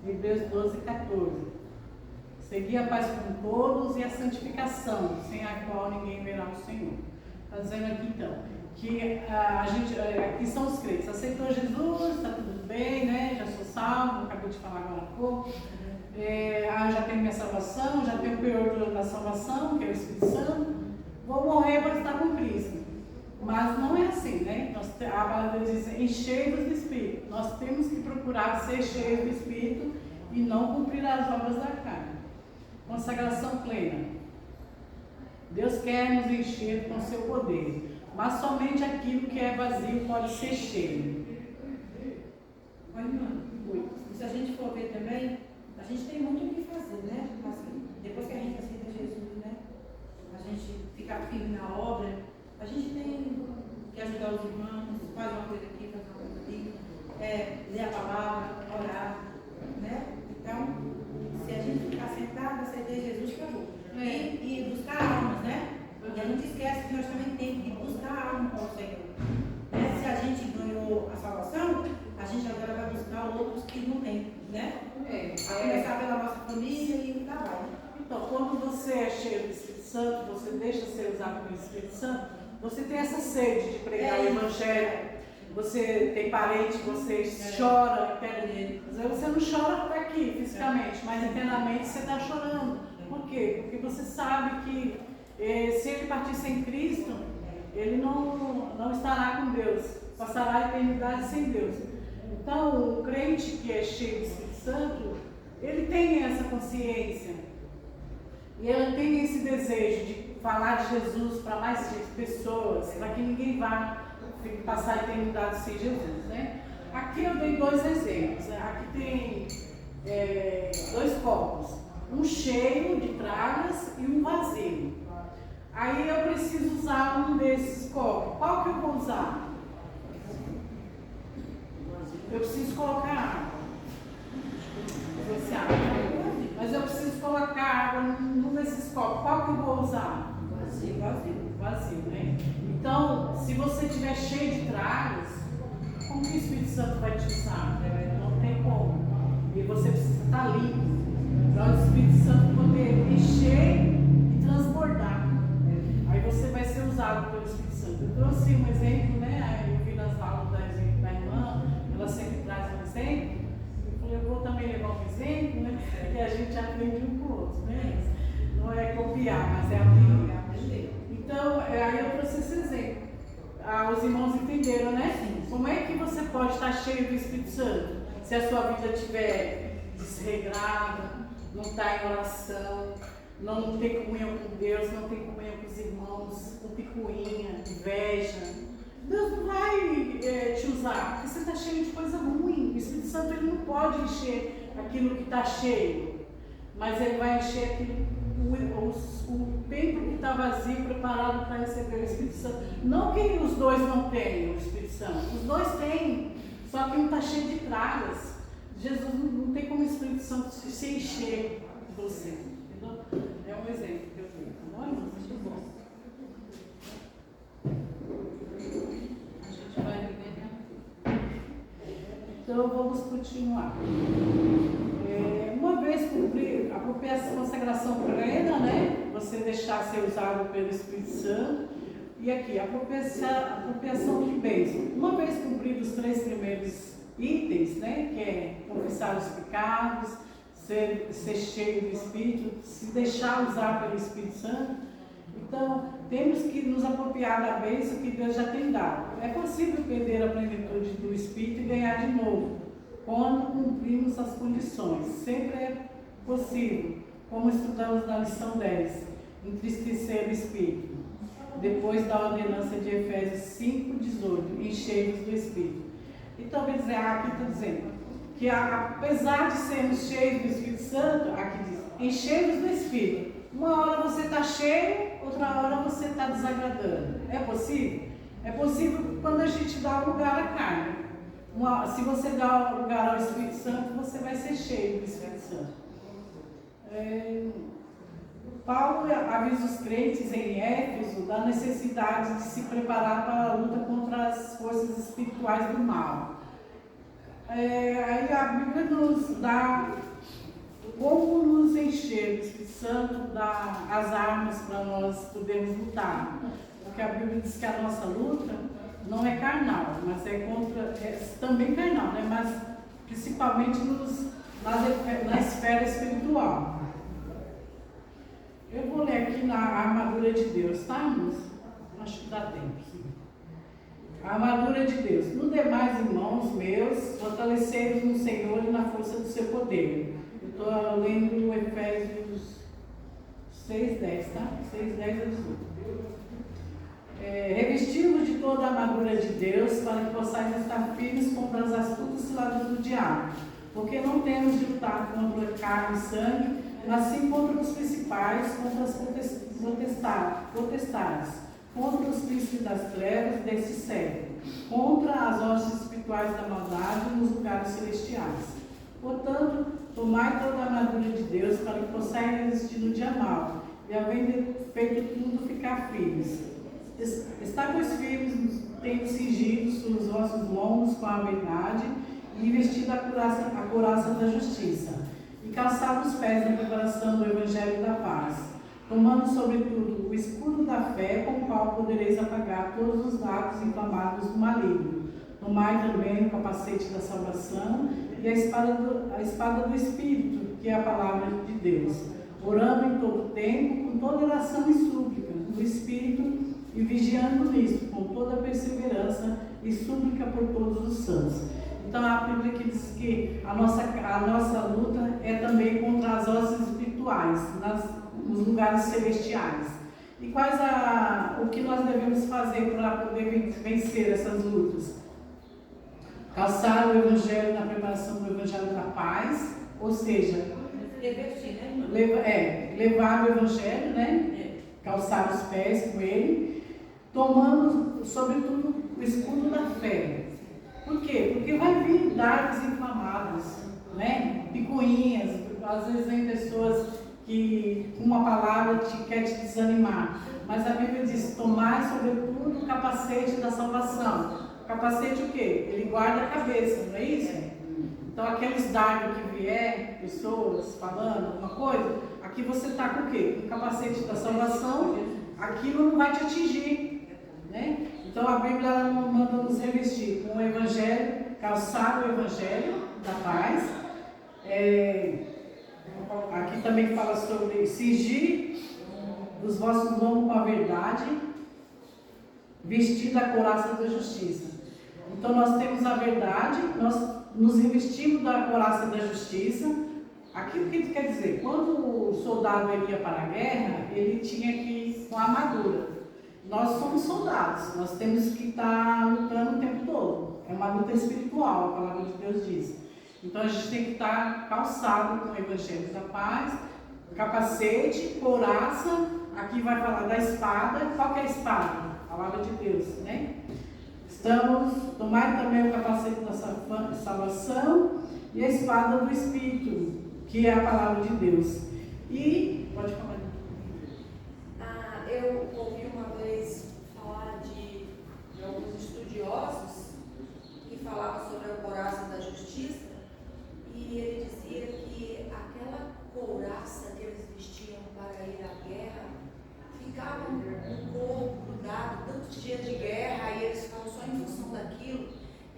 Hebreus 12, 14. Seguir a paz com todos e a santificação, sem a qual ninguém verá o Senhor. Está dizendo aqui então que aqui são os crentes, aceitou Jesus, está tudo bem, né? Já sou salvo, acabei de falar agora há pouco. Já tenho minha salvação, já tenho o peor da salvação, que é o Espírito Santo. Vou morrer para estar com Cristo. Mas não é assim, né? A palavra diz encheios do Espírito. Nós temos que procurar ser cheios do Espírito e não cumprir as obras da carne. Consagração plena. Deus quer nos encher com seu poder, mas somente aquilo que é vazio pode ser cheio. Olha, se a gente for ver também, a gente tem muito o que fazer, né? Assim, depois que a gente aceita Jesus, né? A gente ficar firme na obra, a gente tem que ajudar os irmãos, faz uma coisa aqui, faz uma coisa ali, ler a palavra, orar, né? Então, se a gente ficar sentado, aceitar Jesus, acabou. E buscar almas, né? E a gente esquece que nós também temos que buscar alma para o Senhor. Se a gente ganhou a salvação, a gente agora vai buscar outros que não têm, né? A começar pela nossa família e o trabalho. Então, quando você é cheio do Espírito Santo, você deixa ser usado pelo Espírito Santo, você tem essa sede de pregar o Evangelho. Você tem parente, você chora, você não chora aqui fisicamente, mas internamente você está chorando. Por quê? Porque você sabe que se ele partir sem Cristo, ele não estará com Deus, passará a eternidade sem Deus. Então, o crente que é cheio do Espírito Santo, ele tem essa consciência e ele tem esse desejo de falar de Jesus para mais pessoas, para que ninguém vá passar a eternidade sem Jesus, né? Aqui eu dei dois exemplos. Aqui tem 2 copos, um cheio de pragas e um vazio. Aí eu preciso usar um desses copos. Qual que eu vou usar? Eu preciso colocar água. Mas eu preciso colocar água num desses copos. Qual que eu vou usar? Vazio, né? Então, se você estiver cheio de pragas, como que o Espírito Santo vai te usar? Não tem como. E você precisa estar limpo para o Espírito Santo poder encher e transbordar. Aí você vai ser usado pelo Espírito Santo. Eu trouxe um exemplo, né? Eu vi nas aulas da irmã, ela sempre traz um exemplo. Eu falei, eu vou também levar um exemplo, né? Que a gente aprende um com o outro, né? Não é copiar, mas é aprender. Então, aí eu trouxe esse exemplo. Os irmãos entenderam, né? Sim. Como é que você pode estar cheio do Espírito Santo se a sua vida estiver desregrada, não está em oração, não tem comunhão com Deus, não tem comunhão com os irmãos, com picuinha, inveja? Deus não vai te usar, porque você está cheio de coisa ruim. O Espírito Santo ele não pode encher aquilo que está cheio, mas ele vai encher aquilo, o templo que está vazio, preparado para receber o Espírito Santo. Não que os dois não tenham o Espírito Santo, os dois têm, só que um está cheio de pragas. Jesus não tem como o Espírito Santo se encher de você, entendeu? É um exemplo que eu tenho, tá bom, irmãos? Muito bom. A gente vai ver. Então vamos continuar. Uma uma vez cumprir a consagração plena, né? Você deixar ser usado pelo Espírito Santo. E aqui, a apropriação de bênção. Uma vez cumpridos os 3 primeiros itens, né? Que é confessar os pecados, ser cheio do Espírito, se deixar usar pelo Espírito Santo. Então, temos que nos apropriar da bênção que Deus já tem dado. É possível perder a plenitude do Espírito e ganhar de novo, quando cumprimos as condições. Sempre é possível, como estudamos na lição 10, entristecer o Espírito. Depois da ordenança de Efésios 5:18, encheios do Espírito. Então, quer dizer, aqui está dizendo que apesar de sermos cheios do Espírito Santo, aqui diz, encheios do Espírito. Uma hora você está cheio, outra hora você está desagradando. É possível? É possível quando a gente dá lugar à carne. Se você dá lugar ao Espírito Santo, você vai ser cheio do Espírito Santo. Paulo avisa os crentes em Éfeso da necessidade de se preparar para a luta contra as forças espirituais do mal. Aí a Bíblia nos dá como nos encher do Espírito Santo, dá as armas para nós podermos lutar. Porque a Bíblia diz que a nossa luta não é carnal, mas é também carnal, né? Mas principalmente na esfera espiritual. Eu vou ler aqui na armadura de Deus, tá, irmãos? Acho que dá tempo, sim. A armadura de Deus. No demais, irmãos meus, fortalecei-vos no Senhor e na força do seu poder. Eu estou lendo Efésios 6:10, tá? 6:10 a 18. Revesti-vos de toda a armadura de Deus, para que possais estar firmes contra as astutas ciladas do diabo. Porque não temos de lutar contra carne e sangue, mas sim contra os principais, contra as potestades, contra os príncipes das trevas deste século, contra as hostes espirituais da maldade nos lugares celestiais. Portanto, tomai toda a armadura de Deus, para que possais resistir no dia mau, e havendo feito tudo, ficar firmes. Está, pois, firmes, tendo cingidos os vossos lombos com a verdade, e vestido a couraça da justiça, e calçado os pés na preparação do Evangelho da paz, tomando sobretudo o escudo da fé, com o qual podereis apagar todos os dardos inflamados do maligno. Tomai também o capacete da salvação e a espada do Espírito, que é a palavra de Deus, orando em todo tempo, com toda oração e súplica no Espírito, e vigiando nisto, com toda perseverança e súplica por todos os santos. Então a Bíblia que diz que a nossa luta é também contra as hostes espirituais, nos lugares celestiais. E o que nós devemos fazer para poder vencer essas lutas? Calçar o Evangelho na preparação do Evangelho da paz, ou seja, levar o Evangelho, né? Calçar os pés com ele, tomando sobretudo o escudo da fé. Por quê? Porque vai vir dardos inflamados, né? Picuinhas. Às vezes vem pessoas que com uma palavra quer te desanimar. Mas a Bíblia diz, tomai sobretudo o capacete da salvação. Capacete o quê? Ele guarda a cabeça, não é isso? Então aqueles dardos que vier, pessoas falando alguma coisa, aqui você está com o quê? Com o capacete da salvação, aquilo não vai te atingir, né? Então a Bíblia manda nos revestir com o Evangelho, calçar o Evangelho da paz. Aqui também fala sobre cingir os vossos lombos com a verdade, vestir da couraça da justiça. Então nós temos a verdade, nós nos revestimos da couraça da justiça. Aquilo que quer dizer, quando o soldado ia para a guerra, ele tinha que ir com a armadura. Nós somos soldados, nós temos que estar lutando o tempo todo. É uma luta espiritual, a palavra de Deus diz. Então a gente tem que estar calçado com o Evangelho da paz, capacete, couraça. Aqui vai falar da espada. Qual que é a espada? A palavra de Deus, né? Tomai também o capacete da salvação e a espada do Espírito, que é a palavra de Deus. E, pode falar. Eu ouvi uma vez falar de alguns estudiosos que falavam sobre a couraça da justiça, e ele dizia que aquela aí eles ficavam só em função daquilo,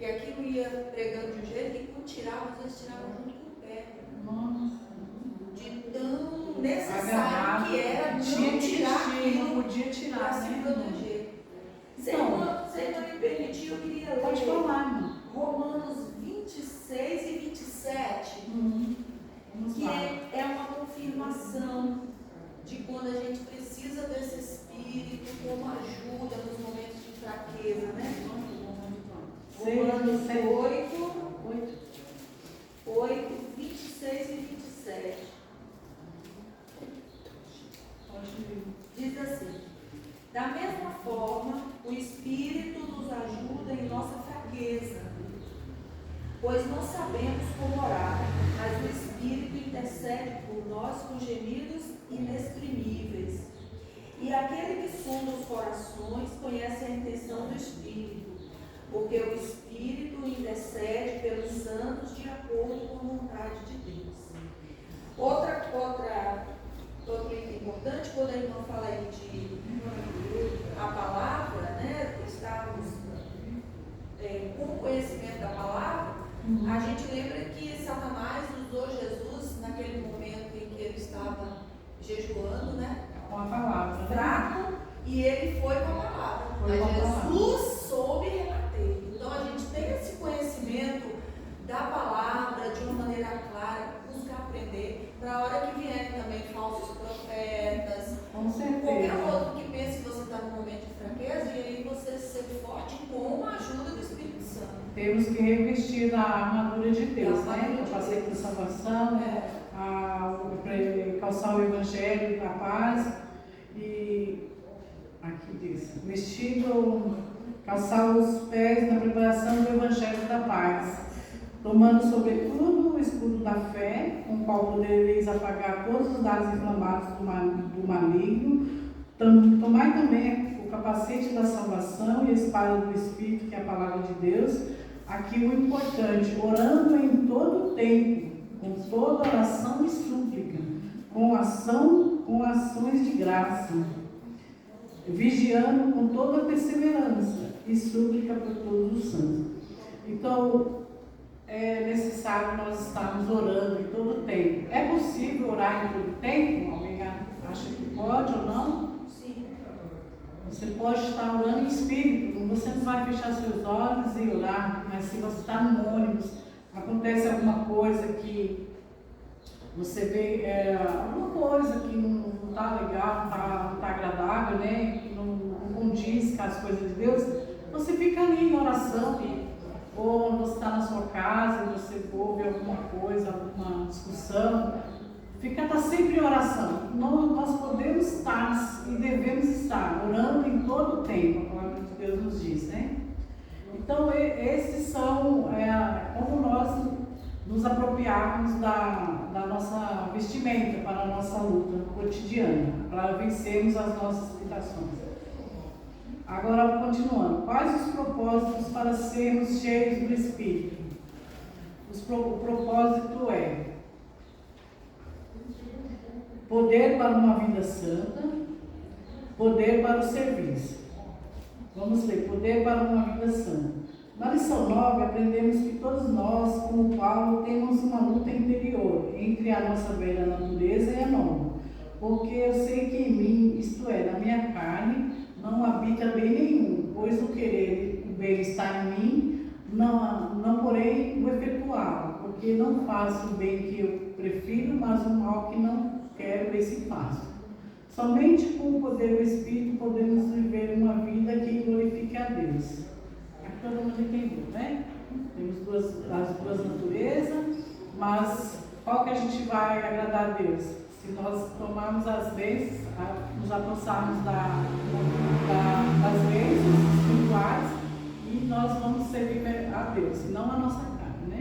e aquilo ia pregando de um jeito que quando tiravam, às vezes tiravam junto com o pé. De tão necessário que era não tirar aquilo, não podia tirar, para se né? proteger. Se Então, não me permitir, eu queria ler Pode falar, irmão. Romanos 26 e 27, Vamos que lá. é uma confirmação de quando a gente precisa desse Espírito como ajuda nos momentos de fraqueza, né? Romanos 8, 26 e 27. Diz assim: da mesma forma, o Espírito nos ajuda em nossa fraqueza, pois não sabemos como orar, mas o Espírito intercede por nós com gemidos inexprimíveis. E aquele que sonda os corações conhece a intenção do Espírito, porque o Espírito intercede pelos santos de acordo com a vontade de Deus. Outra item importante, quando a irmã fala aí de a palavra, né, estarmos com o conhecimento da palavra, a gente lembra que Satanás usou Jesus naquele momento em que ele estava jejuando, né? Com a palavra. Fraco, e ele foi com a palavra. Mas Jesus soube rebater. Então a gente tem esse conhecimento da palavra de uma maneira clara, buscar aprender, para a hora que vierem também falsos profetas, Com certeza. qualquer outro que pense que você está num momento de fraqueza, e aí você ser forte com a ajuda do Espírito Santo. Temos que revestir da armadura de Deus, Da né? armadura O de capacete da Deus. salvação, calçar o evangelho da paz e aqui diz, calçar os pés na preparação do evangelho da paz, tomando sobretudo o escudo da fé, com o qual podereis apagar todos os dardos inflamados do maligno. Tomai também o capacete da salvação e a espada do Espírito, que é a palavra de Deus. Aqui o importante, orando em todo o tempo, com toda oração e súplica, com ações de graça, vigiando com toda perseverança e súplica por todos os santos. Então, é necessário nós estarmos orando em todo o tempo. É possível orar em todo o tempo? Alguém acha que pode ou não? Sim. Você pode estar orando em espírito, você não vai fechar seus olhos e orar, mas se você está no ônibus, acontece alguma coisa que você vê, alguma coisa que não está legal, não está agradável, né? Que não condiz com as coisas de Deus, você fica ali em oração, ou você está na sua casa e você ouve alguma coisa, alguma discussão, está sempre em oração. Nós podemos estar e devemos estar orando em todo o tempo, a palavra de Deus nos diz, né? Então, esses são como nós nos apropriarmos da nossa vestimenta para a nossa luta cotidiana, para vencermos as nossas tentações. Agora, continuando, quais os propósitos para sermos cheios do Espírito? O propósito é poder para uma vida santa, poder para o serviço. Vamos ler, poder para uma vida santa. Na lição 9, aprendemos que todos nós, como Paulo, temos uma luta interior entre a nossa velha natureza e a nova. Porque eu sei que em mim, isto é, na minha carne, não habita bem nenhum, pois o querer o bem está em mim, não porém o efetuá-lo, porque não faço o bem que eu prefiro, mas o mal que não quero, esse faço. Somente com o poder do Espírito podemos viver uma vida que glorifique a Deus. Aqui todo mundo entendeu, né? Temos as duas naturezas, mas qual que a gente vai agradar a Deus? Se nós tomarmos as bênçãos, nos apossarmos das bênçãos espirituais, e nós vamos servir a Deus, e não a nossa carne, né?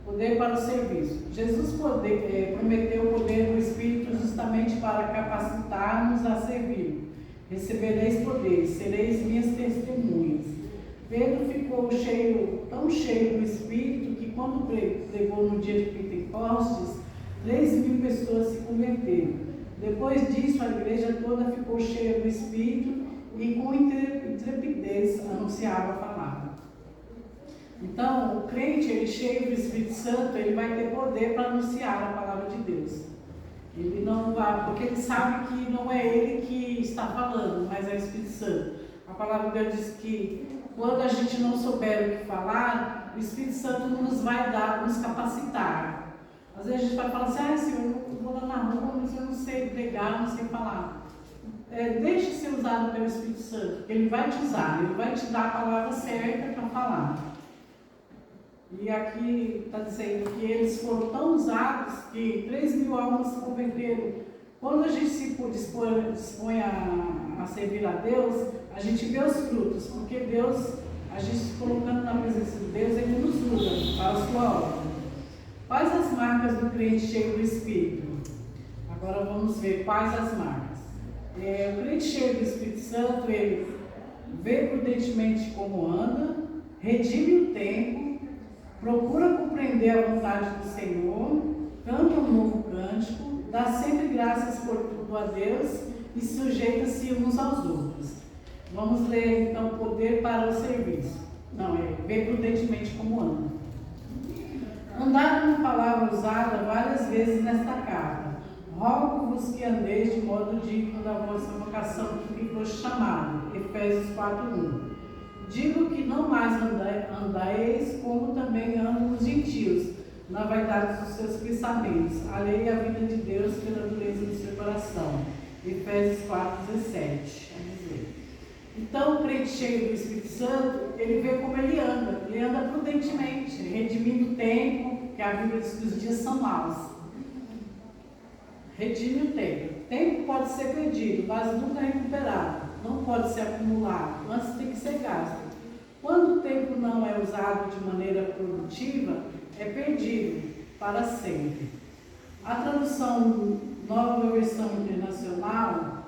Poder para o serviço. Jesus prometeu o poder do Espírito justamente para capacitar-nos a servir. Recebereis poder, sereis minhas testemunhas. Pedro ficou tão cheio do Espírito que quando pregou no dia de Pentecostes, 3.000 pessoas se converteram. Depois disso, a igreja toda ficou cheia do Espírito e com intrepidez anunciava a palavra. Então, o crente, ele cheio do Espírito Santo, ele vai ter poder para anunciar a palavra de Deus. Ele não vai, porque ele sabe que não é ele que está falando, mas é o Espírito Santo. A palavra de Deus diz que quando a gente não souber o que falar, o Espírito Santo nos vai dar, nos capacitar. Às vezes a gente vai falar assim, Senhor, eu vou lá na rua, mas eu não sei pregar, não sei falar. Deixe ser usado pelo Espírito Santo, ele vai te usar, ele vai te dar a palavra certa para falar. E aqui está dizendo que eles foram tão usados que 3.000 almas se converteram. Quando a gente se dispõe a servir a Deus, a gente vê os frutos, porque Deus, a gente se colocando na presença de Deus, Ele nos usa para a sua obra. Quais as marcas do crente cheio do Espírito? Agora vamos ver quais as marcas. O crente cheio do Espírito Santo, ele vê prudentemente como anda, redime o tempo, procura compreender a vontade do Senhor, canta um novo cântico, dá sempre graças por tudo a Deus e sujeita-se uns aos outros. Vamos ler então poder para o serviço. Não, ver prudentemente como anda. Andaram na palavra usada várias vezes nesta carta. Rogo-vos que andeis de modo digno da vossa vocação que foste chamado. Efésios 4:1. Digo que não mais andareis como também andam os gentios, na vaidade dos seus pensamentos, alheia a vida de Deus pela dureza do seu coração. Efésios 4:17. Então, o crente cheio do Espírito Santo, ele vê como ele anda prudentemente, redimindo o tempo, que a Bíblia diz que os dias são maus. Redime o tempo. O tempo pode ser perdido, mas nunca recuperado. Não pode ser acumulado, antes tem que ser gasto. Quando o tempo não é usado de maneira produtiva, é perdido para sempre. A tradução Nova Versão Internacional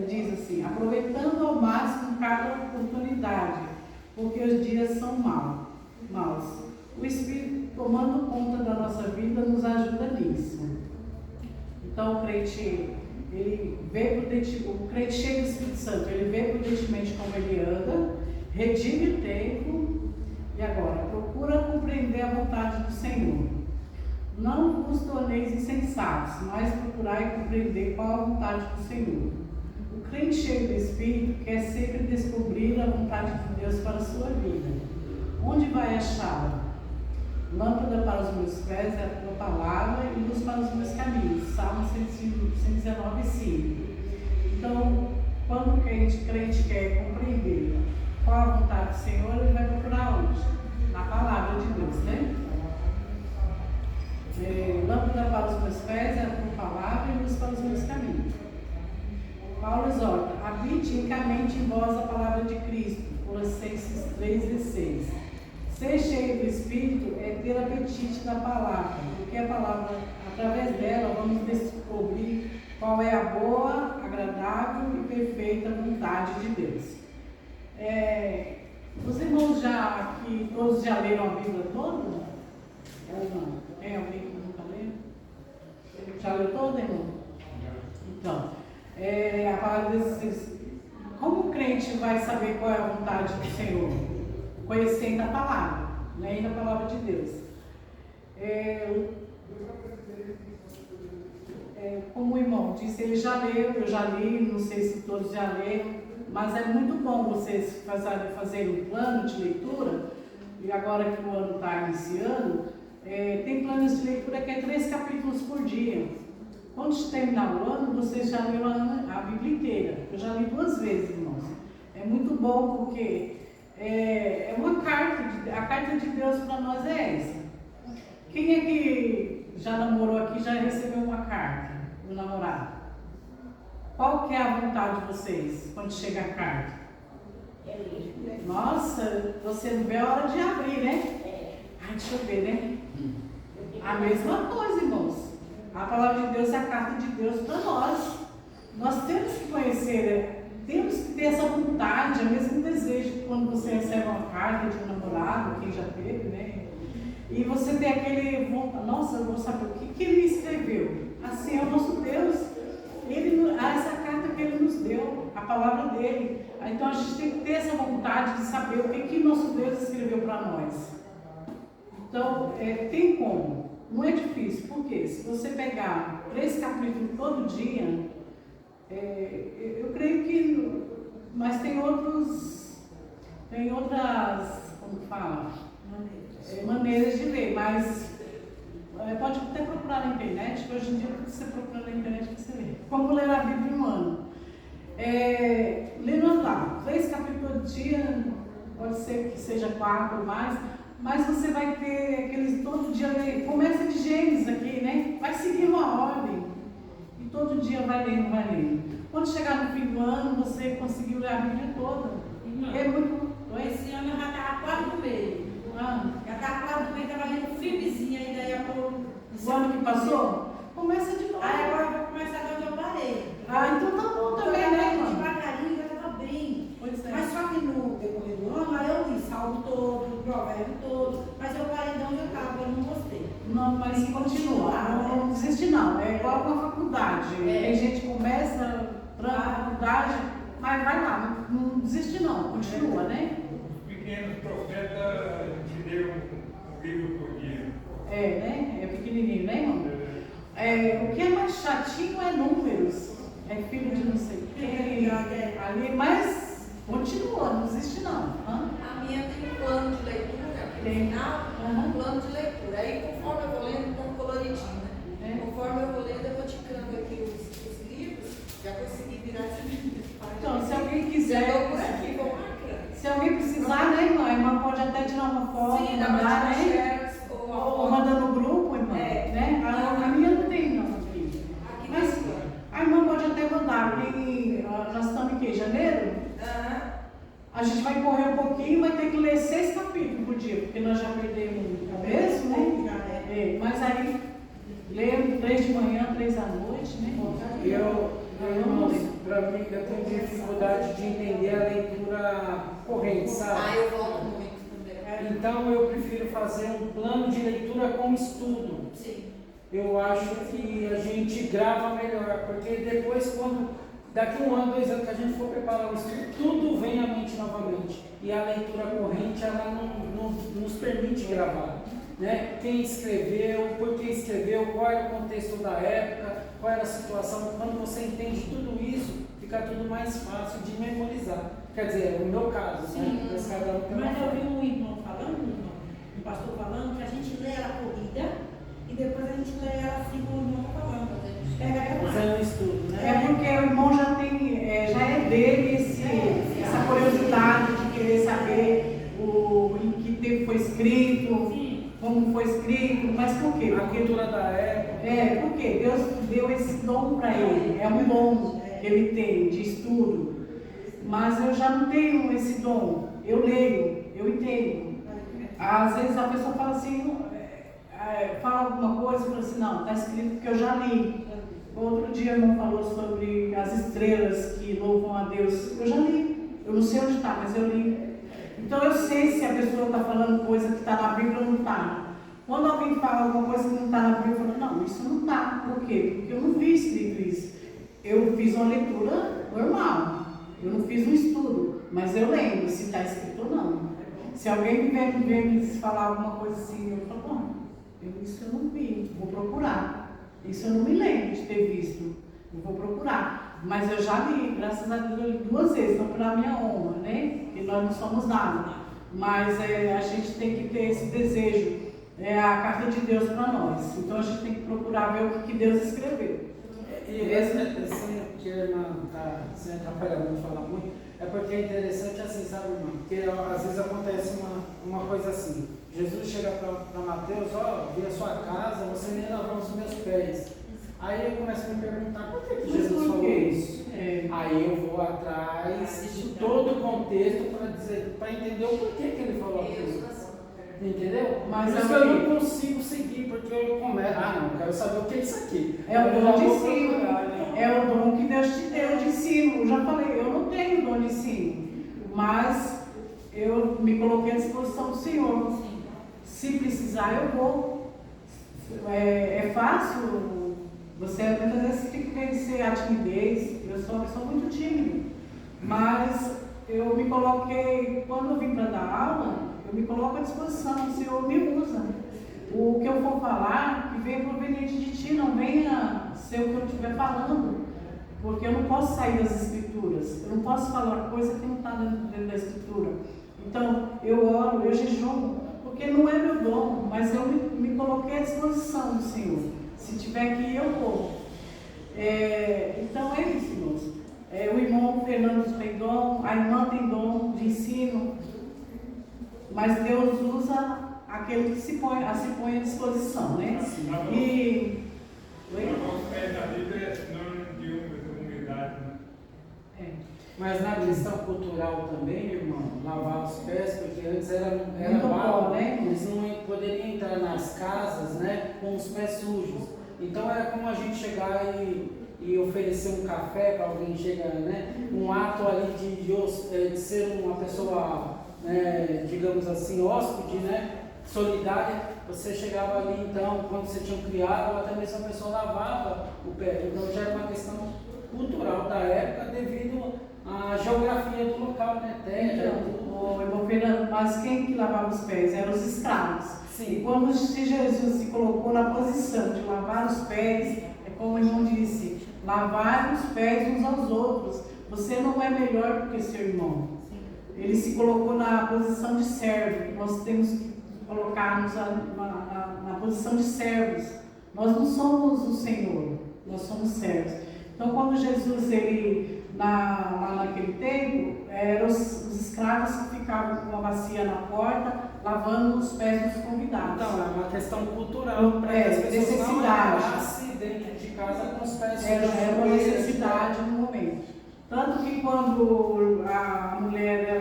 diz assim, aproveitando ao máximo cada oportunidade, porque os dias são maus. O Espírito, tomando conta da nossa vida, nos ajuda nisso. Então, o crente, o crente cheio do Espírito Santo, ele vê prudentemente como ele anda, redime o tempo e agora procura compreender a vontade do Senhor. Não vos torneis insensatos, mas procurai compreender qual a vontade do Senhor. O crente cheio do Espírito quer sempre descobrir a vontade de Deus para a sua vida. Onde vai achá-la? Lâmpada para os meus pés é a tua palavra e luz para os meus caminhos. Salmo 119:5. Então, quando o crente quer compreender qual a vontade do Senhor, ele vai procurar onde? Na palavra de Deus, né? Lâmpada para os meus pés é a tua palavra e luz para os meus caminhos. Paulo exorta, habite ricamente em vós a palavra de Cristo, Colossenses 3:16. Ser cheio do Espírito é ter apetite da palavra, porque a palavra, através dela, vamos descobrir qual é a boa, agradável e perfeita vontade de Deus. Os irmãos todos já leram a Bíblia toda? Ou não? Tem alguém que nunca leu? Já leu toda, irmão? Então, a palavra diz, como o crente vai saber qual é a vontade do Senhor? Conhecendo a palavra, lendo a palavra de Deus. Como o irmão disse, ele já leu, eu já li, não sei se todos já leram, mas é muito bom vocês fazerem um plano de leitura, e agora que o ano está iniciando, tem planos de leitura que é 3 capítulos por dia. Quando terminar o ano, vocês já leram a Bíblia inteira. Eu já li 2 vezes, irmãos. É muito bom porque é uma carta, a carta de Deus para nós é essa. Quem é que já namorou aqui, já recebeu uma carta do namorado? Qual que é a vontade de vocês quando chega a carta? Nossa, você não vê a hora de abrir, né? Ai, deixa eu ver, né? A mesma coisa, irmãos. A palavra de Deus é a carta de Deus para nós. Nós temos que conhecer, temos que ter essa vontade, o mesmo desejo que quando você recebe uma carta de um namorado, quem já teve, né? E você tem aquele vontade, nossa, eu vou saber o que ele escreveu. Assim é o nosso Deus. Essa carta que ele nos deu, a palavra dele. Então a gente tem que ter essa vontade de saber o que nosso Deus escreveu para nós. Então, tem como. Não é difícil. Por quê? Se você pegar 3 capítulos todo dia, eu creio que... Mas tem outras, como fala? Maneiras de ler, mas pode até procurar na internet, que hoje em dia você procura na internet você lê. Como ler a Bíblia em um ano? Lendo lá, 3 capítulos por dia, pode ser que seja 4 ou mais, mas você vai ter aqueles todo dia ler. Começa de Gênesis aqui, né? Vai seguir uma ordem e todo dia vai lendo. Quando chegar no fim do ano, você conseguiu ler a Bíblia toda. É muito. Esse ano eu já estava quase no meio. Já estava quase no meio, estava lendo firmezinha ainda aí a pouco. O ano que passou? Começa de novo. Aí agora eu vou começar onde eu parei. Então tá bom também, né, irmã? Devagarinho já estava bem. Pois é. Mas só que no decorrer do ano, aí eu li Salmo todo, Provérbio todo, mas eu parei de onde eu estava, eu não gostei. Não, mas continua. Não desiste não. É igual com a faculdade. Tem gente que começa, tranca a faculdade, mas vai lá, não desiste não, continua, né? Os pequenos profetas te deu um livro por dia. Né? É pequenininho, né, irmão? O que é mais chatinho é números. É filho de não sei quem, ali, mas continua, não desiste não. A minha tem um plano de leitura, aqui no final, um plano de leitura. Aí conforme eu vou lendo, então coloridinho, né? Conforme eu vou lendo, eu vou ticando aqui os livros, já consegui virar esse livro. Então, se alguém quiser. Já vou por aqui, vou marcando. Se alguém precisar, né, irmã? A irmã pode até tirar uma foto, Sim, dá pra mandar, tirar né? shares Ou manda no grupo, irmã. Né? A minha não tem não aqui. Aqui Mas tem. a irmã pode até mandar, porque nós estamos em que? Janeiro? A gente vai correr um pouquinho, vai ter que ler 6 capítulos por dia, porque nós já perdemos o começo, né? Mas aí, lemos 3 de manhã, 3 à noite, né? Para mim, eu tenho dificuldade de entender a leitura corrente, sabe? Eu volto muito também. Então, eu prefiro fazer um plano de leitura com estudo. Sim. Eu acho que a gente grava melhor, porque depois, daqui 1 ano, 2 anos que a gente for preparar o estudo, tudo vem à mente novamente. E a leitura corrente, ela não nos permite gravar. Né? Quem escreveu, por que escreveu, qual era o contexto da época, qual era a situação. Quando você entende tudo isso, fica tudo mais fácil de memorizar. Quer dizer, no meu caso, né? Mas cada um tem uma Mas eu vi forma. um irmão falando, um pastor falando, que a gente lê ela corrida e depois a gente lê ela assim como o irmão está falando. Pega ela. Fazendo um estudo, né? É porque o irmão já tem, já é dele essa curiosidade de querer saber em que tempo foi escrito, como foi escrito, mas por quê? A cultura da época. Porque Deus deu esse dom para ele, é um dom que ele tem de estudo, mas eu já não tenho esse dom, eu leio, eu entendo. Às vezes a pessoa fala assim, fala alguma coisa e fala assim, não, está escrito que eu já li. Outro dia o irmão falou sobre as estrelas que louvam a Deus, eu já li, eu não sei onde está, mas eu li. Então eu sei se a pessoa está falando coisa que está na Bíblia ou não está. Quando alguém fala alguma coisa que não está na Bíblia, eu falo, não, isso não está. Por quê? Porque eu não vi escrito isso. Eu fiz uma leitura normal, eu não fiz um estudo, mas eu lembro se está escrito ou não. Se alguém vier me falar alguma coisa assim, eu falo, bom, isso eu não vi, vou procurar. Isso eu não me lembro de ter visto, eu vou procurar. Mas eu já li, graças a Deus, eu li 2 vezes, não pela minha honra, né? Que nós não somos nada. Mas a gente tem que ter esse desejo, a carta de Deus para nós. Então a gente tem que procurar ver o que Deus escreveu. E esse que a irmã está sem atrapalhar muito, falar muito, é porque é interessante assim, sabe, irmã? Porque às vezes acontece uma coisa assim. Jesus chega para Mateus, vi a sua casa, você nem lavou os meus pés. Aí eu começo a me perguntar, por que Jesus falou isso? Aí eu vou atrás de todo o contexto para entender o porquê que ele falou aquilo. Entendeu? Mas por isso que eu não consigo seguir, porque eu começo, não, quero saber o que é isso aqui. É o dom de ensino, é o dom que Deus te deu de ensino. Eu já falei, eu não tenho dom de ensino, mas eu me coloquei à disposição do Senhor. Se precisar, eu vou. É fácil, você muitas vezes tem que vencer a timidez. Eu sou uma pessoa muito tímida, mas eu me coloquei, quando eu vim para dar aula, eu me coloco à disposição, o Senhor me usa. O que eu for falar, que venha proveniente de Ti, não venha ser o que eu estiver falando, porque eu não posso sair das Escrituras, eu não posso falar coisa que não está dentro da Escritura. Então, eu oro, eu jejuo, porque não é meu dom, mas eu me coloquei à disposição do Senhor. Se tiver que ir, eu vou. Então é isso, irmãos. O irmão Fernando tem dom, a irmã tem dom de ensino, mas Deus usa aquele que se põe à disposição, né? E... Lavar os pés na Bíblia é sinônimo de humildade, né? Mas na questão cultural também, irmão, lavar os pés, porque antes era muito mal, bom, né? Eles não poderiam entrar nas casas, né, com os pés sujos. Então era como a gente chegar e oferecer um café para alguém chegar, né? Um ato ali de ser uma pessoa, né, digamos assim, hóspede, né? Solidária. Você chegava ali, então, quando você tinha um criado, ou até mesmo a pessoa lavava o pé. Então já era uma questão cultural da época devido à geografia do local, né? Terra, Fernando, mas quem que lavava os pés? Eram os escravos. Sim. E quando Jesus se colocou na posição de lavar os pés, é como o irmão disse, lavar os pés uns aos outros. Você não é melhor do que seu irmão. Ele se colocou na posição de servo. Nós temos que colocar-nos na posição de servos. Nós não somos o Senhor, nós somos servos. Então, quando Jesus, lá naquele tempo, eram os escravos que ficavam com a bacia na porta, lavando os pés dos convidados. Então, é uma questão cultural, para que as pessoas não lavassem dentro de casa com os pés sujos. Era uma necessidade no momento. Tanto que quando a mulher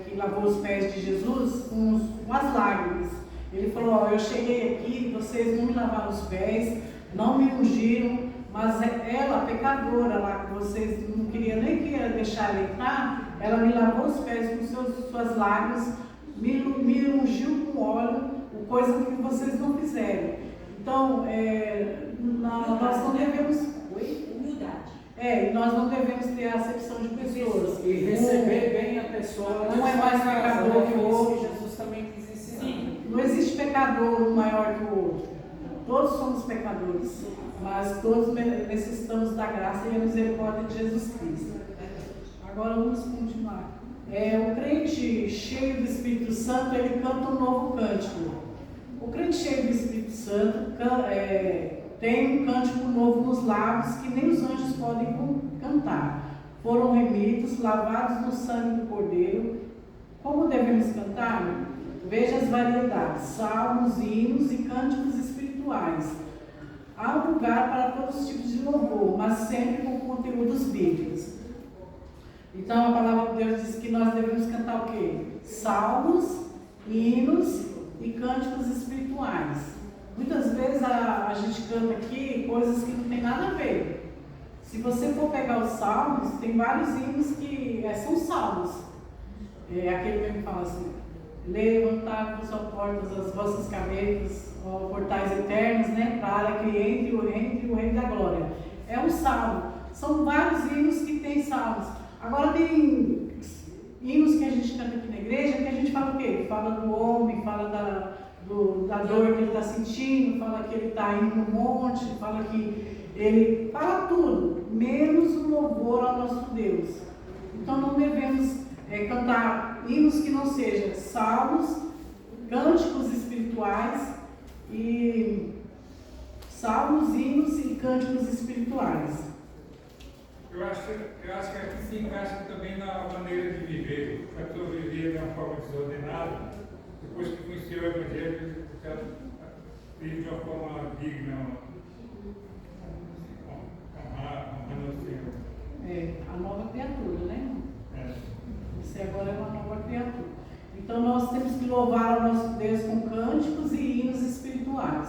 que lavou os pés de Jesus, com as lágrimas, ele falou, eu cheguei aqui, vocês não me lavaram os pés, não me ungiram, mas ela, pecadora lá, que vocês não queriam nem deixar ela entrar, ela me lavou os pés com suas lágrimas, me ungiu com óleo, coisa que vocês não fizeram. Então, nós não devemos... Humildade. Nós não devemos ter a acepção de pessoas. E receber bem a pessoa. Um é mais pecador que o outro. Jesus também quis ensinar. Não existe pecador um maior que o outro. Todos somos pecadores, mas todos necessitamos da graça e a misericórdia de Jesus Cristo. Agora vamos continuar. O crente cheio do Espírito Santo, ele canta um novo cântico. O crente cheio do Espírito Santo tem um cântico novo nos lábios que nem os anjos podem cantar. Foram remidos, lavados no sangue do Cordeiro. Como devemos cantar? Veja as variedades: salmos, hinos e cânticos espirituais. Há um lugar para todos os tipos de louvor, mas sempre com conteúdos bíblicos. Então a palavra de Deus diz que nós devemos cantar o quê? Salmos, hinos e cânticos espirituais. Muitas vezes a gente canta aqui coisas que não tem nada a ver. Se você for pegar os salmos, tem vários hinos que são salmos. Aquele mesmo que fala assim: levantai-vos, ó portas, as vossas cabeças, ó portais eternos, né? Para que entre o reino da glória. É um salmo. São vários hinos que tem salmos. Agora tem hinos que a gente canta aqui na igreja que a gente fala o quê? Fala do homem, fala da dor que ele está sentindo, fala que ele está indo no monte, fala que ele fala tudo, menos o louvor ao nosso Deus. Então não devemos cantar hinos que não sejam salmos, cânticos espirituais e salmos, hinos e cânticos espirituais. Eu acho que aqui se encaixa também na maneira de viver. A pessoa vivia de uma forma desordenada, depois que conheceu o Evangelho, ela vive de uma forma digna, honrando o Senhor. A nova criatura, né? Você agora é uma nova criatura. Então nós temos que louvar ao nosso Deus com cânticos e hinos espirituais.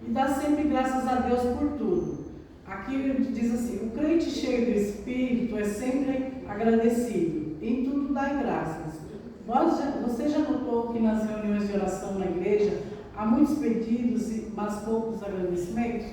E dar sempre graças a Deus por tudo. Aqui ele diz assim: o crente cheio do Espírito é sempre agradecido, em tudo dá graças. Você já notou que nas reuniões de oração na igreja há muitos pedidos, mas poucos agradecimentos?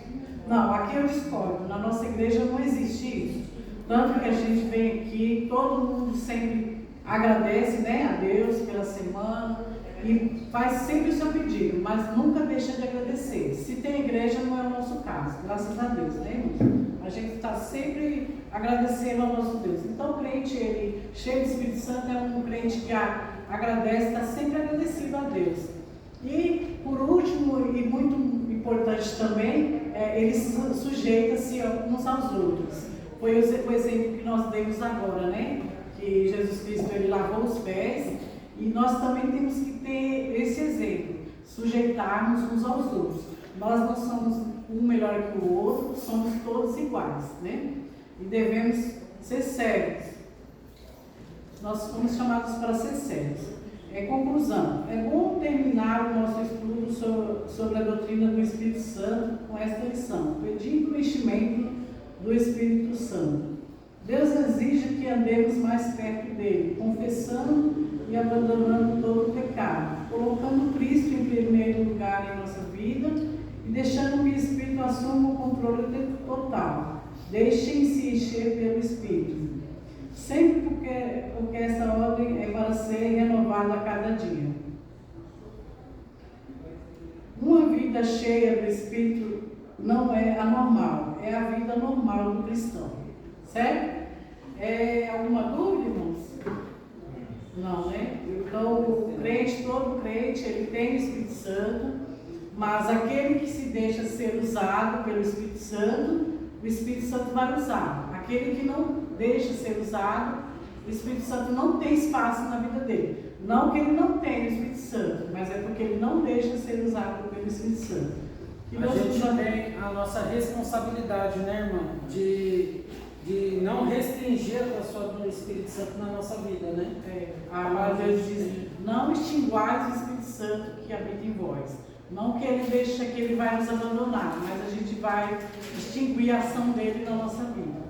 Não, aqui eu discordo. Na nossa igreja não existe isso. Tanto que a gente vem aqui, todo mundo sempre agradece, né, a Deus pela semana e faz sempre o seu pedido, mas nunca deixa de agradecer. Se tem igreja, não é o nosso caso, graças a Deus, né, irmãos? A gente está sempre agradecendo ao nosso Deus. Então, o crente, ele, cheio do Espírito Santo, é um crente que agradece, está sempre agradecido a Deus. E, por último, e muito importante também, ele sujeita-se uns aos outros. Foi o exemplo que nós demos agora, né? Que Jesus Cristo, ele lavou os pés, e nós também temos que ter esse exemplo, sujeitarmos uns aos outros. Nós não somos um melhor que o outro, somos todos iguais, né? E devemos ser sérios. Nós fomos chamados para ser sérios. Conclusão, é bom terminar o nosso estudo sobre a doutrina do Espírito Santo com esta lição, pedindo o enchimento do Espírito Santo. Deus exige que andemos mais perto dele, confessando e abandonando todo o pecado, colocando Cristo em primeiro lugar em nossa vida e deixando que o Espírito assuma o controle total. Deixem-se encher pelo Espírito. Sempre porque essa ordem é para ser renovada a cada dia. Uma vida cheia do Espírito não é anormal, é a vida normal do cristão. Certo? Alguma dúvida, irmãos? Não, né? Então, o crente, todo crente, ele tem o Espírito Santo, mas aquele que se deixa ser usado pelo Espírito Santo, o Espírito Santo vai usar. Aquele que não deixa ser usado, o Espírito Santo não tem espaço na vida dele. Não que ele não tenha o Espírito Santo, mas é porque ele não deixa ser usado pelo Espírito Santo. E a gente tem a nossa responsabilidade, né, irmã? De não restringir a pessoa do Espírito Santo na nossa vida, né? A palavra Deus diz, não extinguais o Espírito Santo que habita em vós. Não que ele deixa que ele vai nos abandonar, mas a gente vai extinguir a ação dele na nossa vida.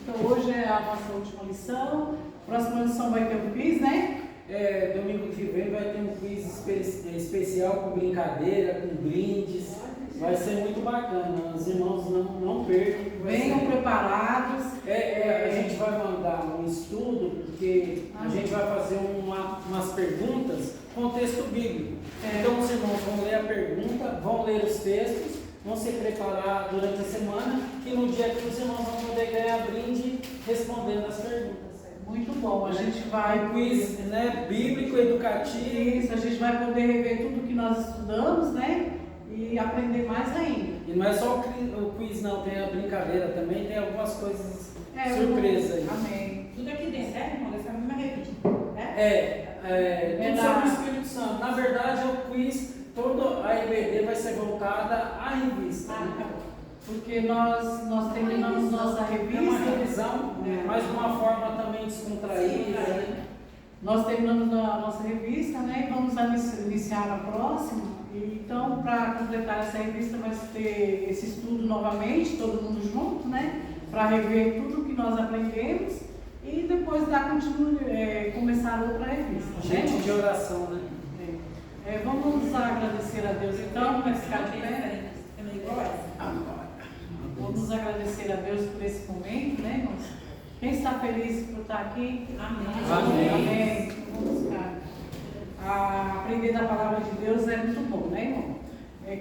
Então hoje é a nossa última lição. Próxima lição vai ter um quiz, né? Domingo que vem vai ter um quiz especial com brincadeira, com brindes. Vai ser muito bacana. Os irmãos não percam. Venham preparados. A gente vai mandar um estudo, porque a gente vai fazer umas perguntas com texto bíblico. Então os irmãos vão ler a pergunta, vão ler os textos, vão se preparar durante a semana, que no dia que os irmãos vão poder ganhar brinde respondendo as perguntas. Muito bom, a gente vai... Quiz, né, bíblico, educativo. Isso, a gente vai poder rever tudo que nós estudamos, né? E aprender mais ainda. E não é só o quiz, não, tem a brincadeira também, tem algumas coisas surpresas aí. Amém. Tudo aqui dentro, certo, irmão? Essa é a mesma revista, tudo sobre o Espírito Santo. Na verdade, o quiz, toda a EBD vai ser voltada à revista. Porque nós terminamos nossa revista. É uma revisão, mas de uma forma também descontraída. Né? Nós terminamos a nossa revista, né? Vamos iniciar a próxima. Então, para completar essa revista, vai ter esse estudo novamente, todo mundo junto, né? Para rever tudo que nós aprendemos e depois começar outra revista. Gente de oração, né? Vamos agradecer a Deus então, vai ficar de pé. Vamos agradecer a Deus por esse momento, né, irmãos? Quem está feliz por estar aqui? Amém. Amém. Vamos ficar. Aprender da palavra de Deus é muito bom, né, irmão?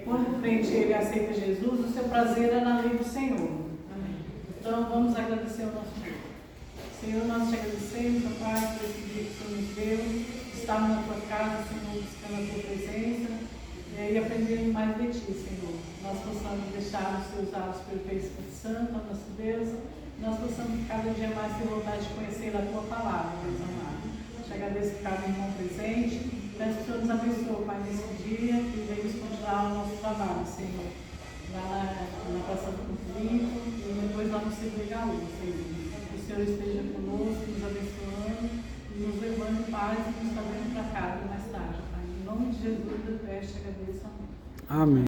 Quando o crente ele aceita Jesus, o seu prazer é na lei do Senhor. Amém. Então vamos agradecer ao nosso Deus. Senhor, nós te agradecemos, ó Pai, por esse dia que o Senhor nos deu. Estarmos na tua casa, Senhor, buscando a tua presença e aprendendo mais de ti, Senhor. Nós possamos deixar os teus atos pelo Espírito Santo, ó nosso Deus. Nós possamos cada dia mais ter vontade de conhecer a tua palavra, Deus amado. Te agradeço por cada irmão presente. Peço que o Senhor nos abençoe, Pai, nesse dia e venhamos continuar o nosso trabalho, Senhor. Lá na Praça do Conflito e depois lá no Centro de Gaúcha, Senhor. Que o Senhor esteja conosco, nos abençoando, nos levando em paz e nos trazendo para casa mais tarde, Pai. Em nome de Jesus, eu te agradeço. Amém. Amém.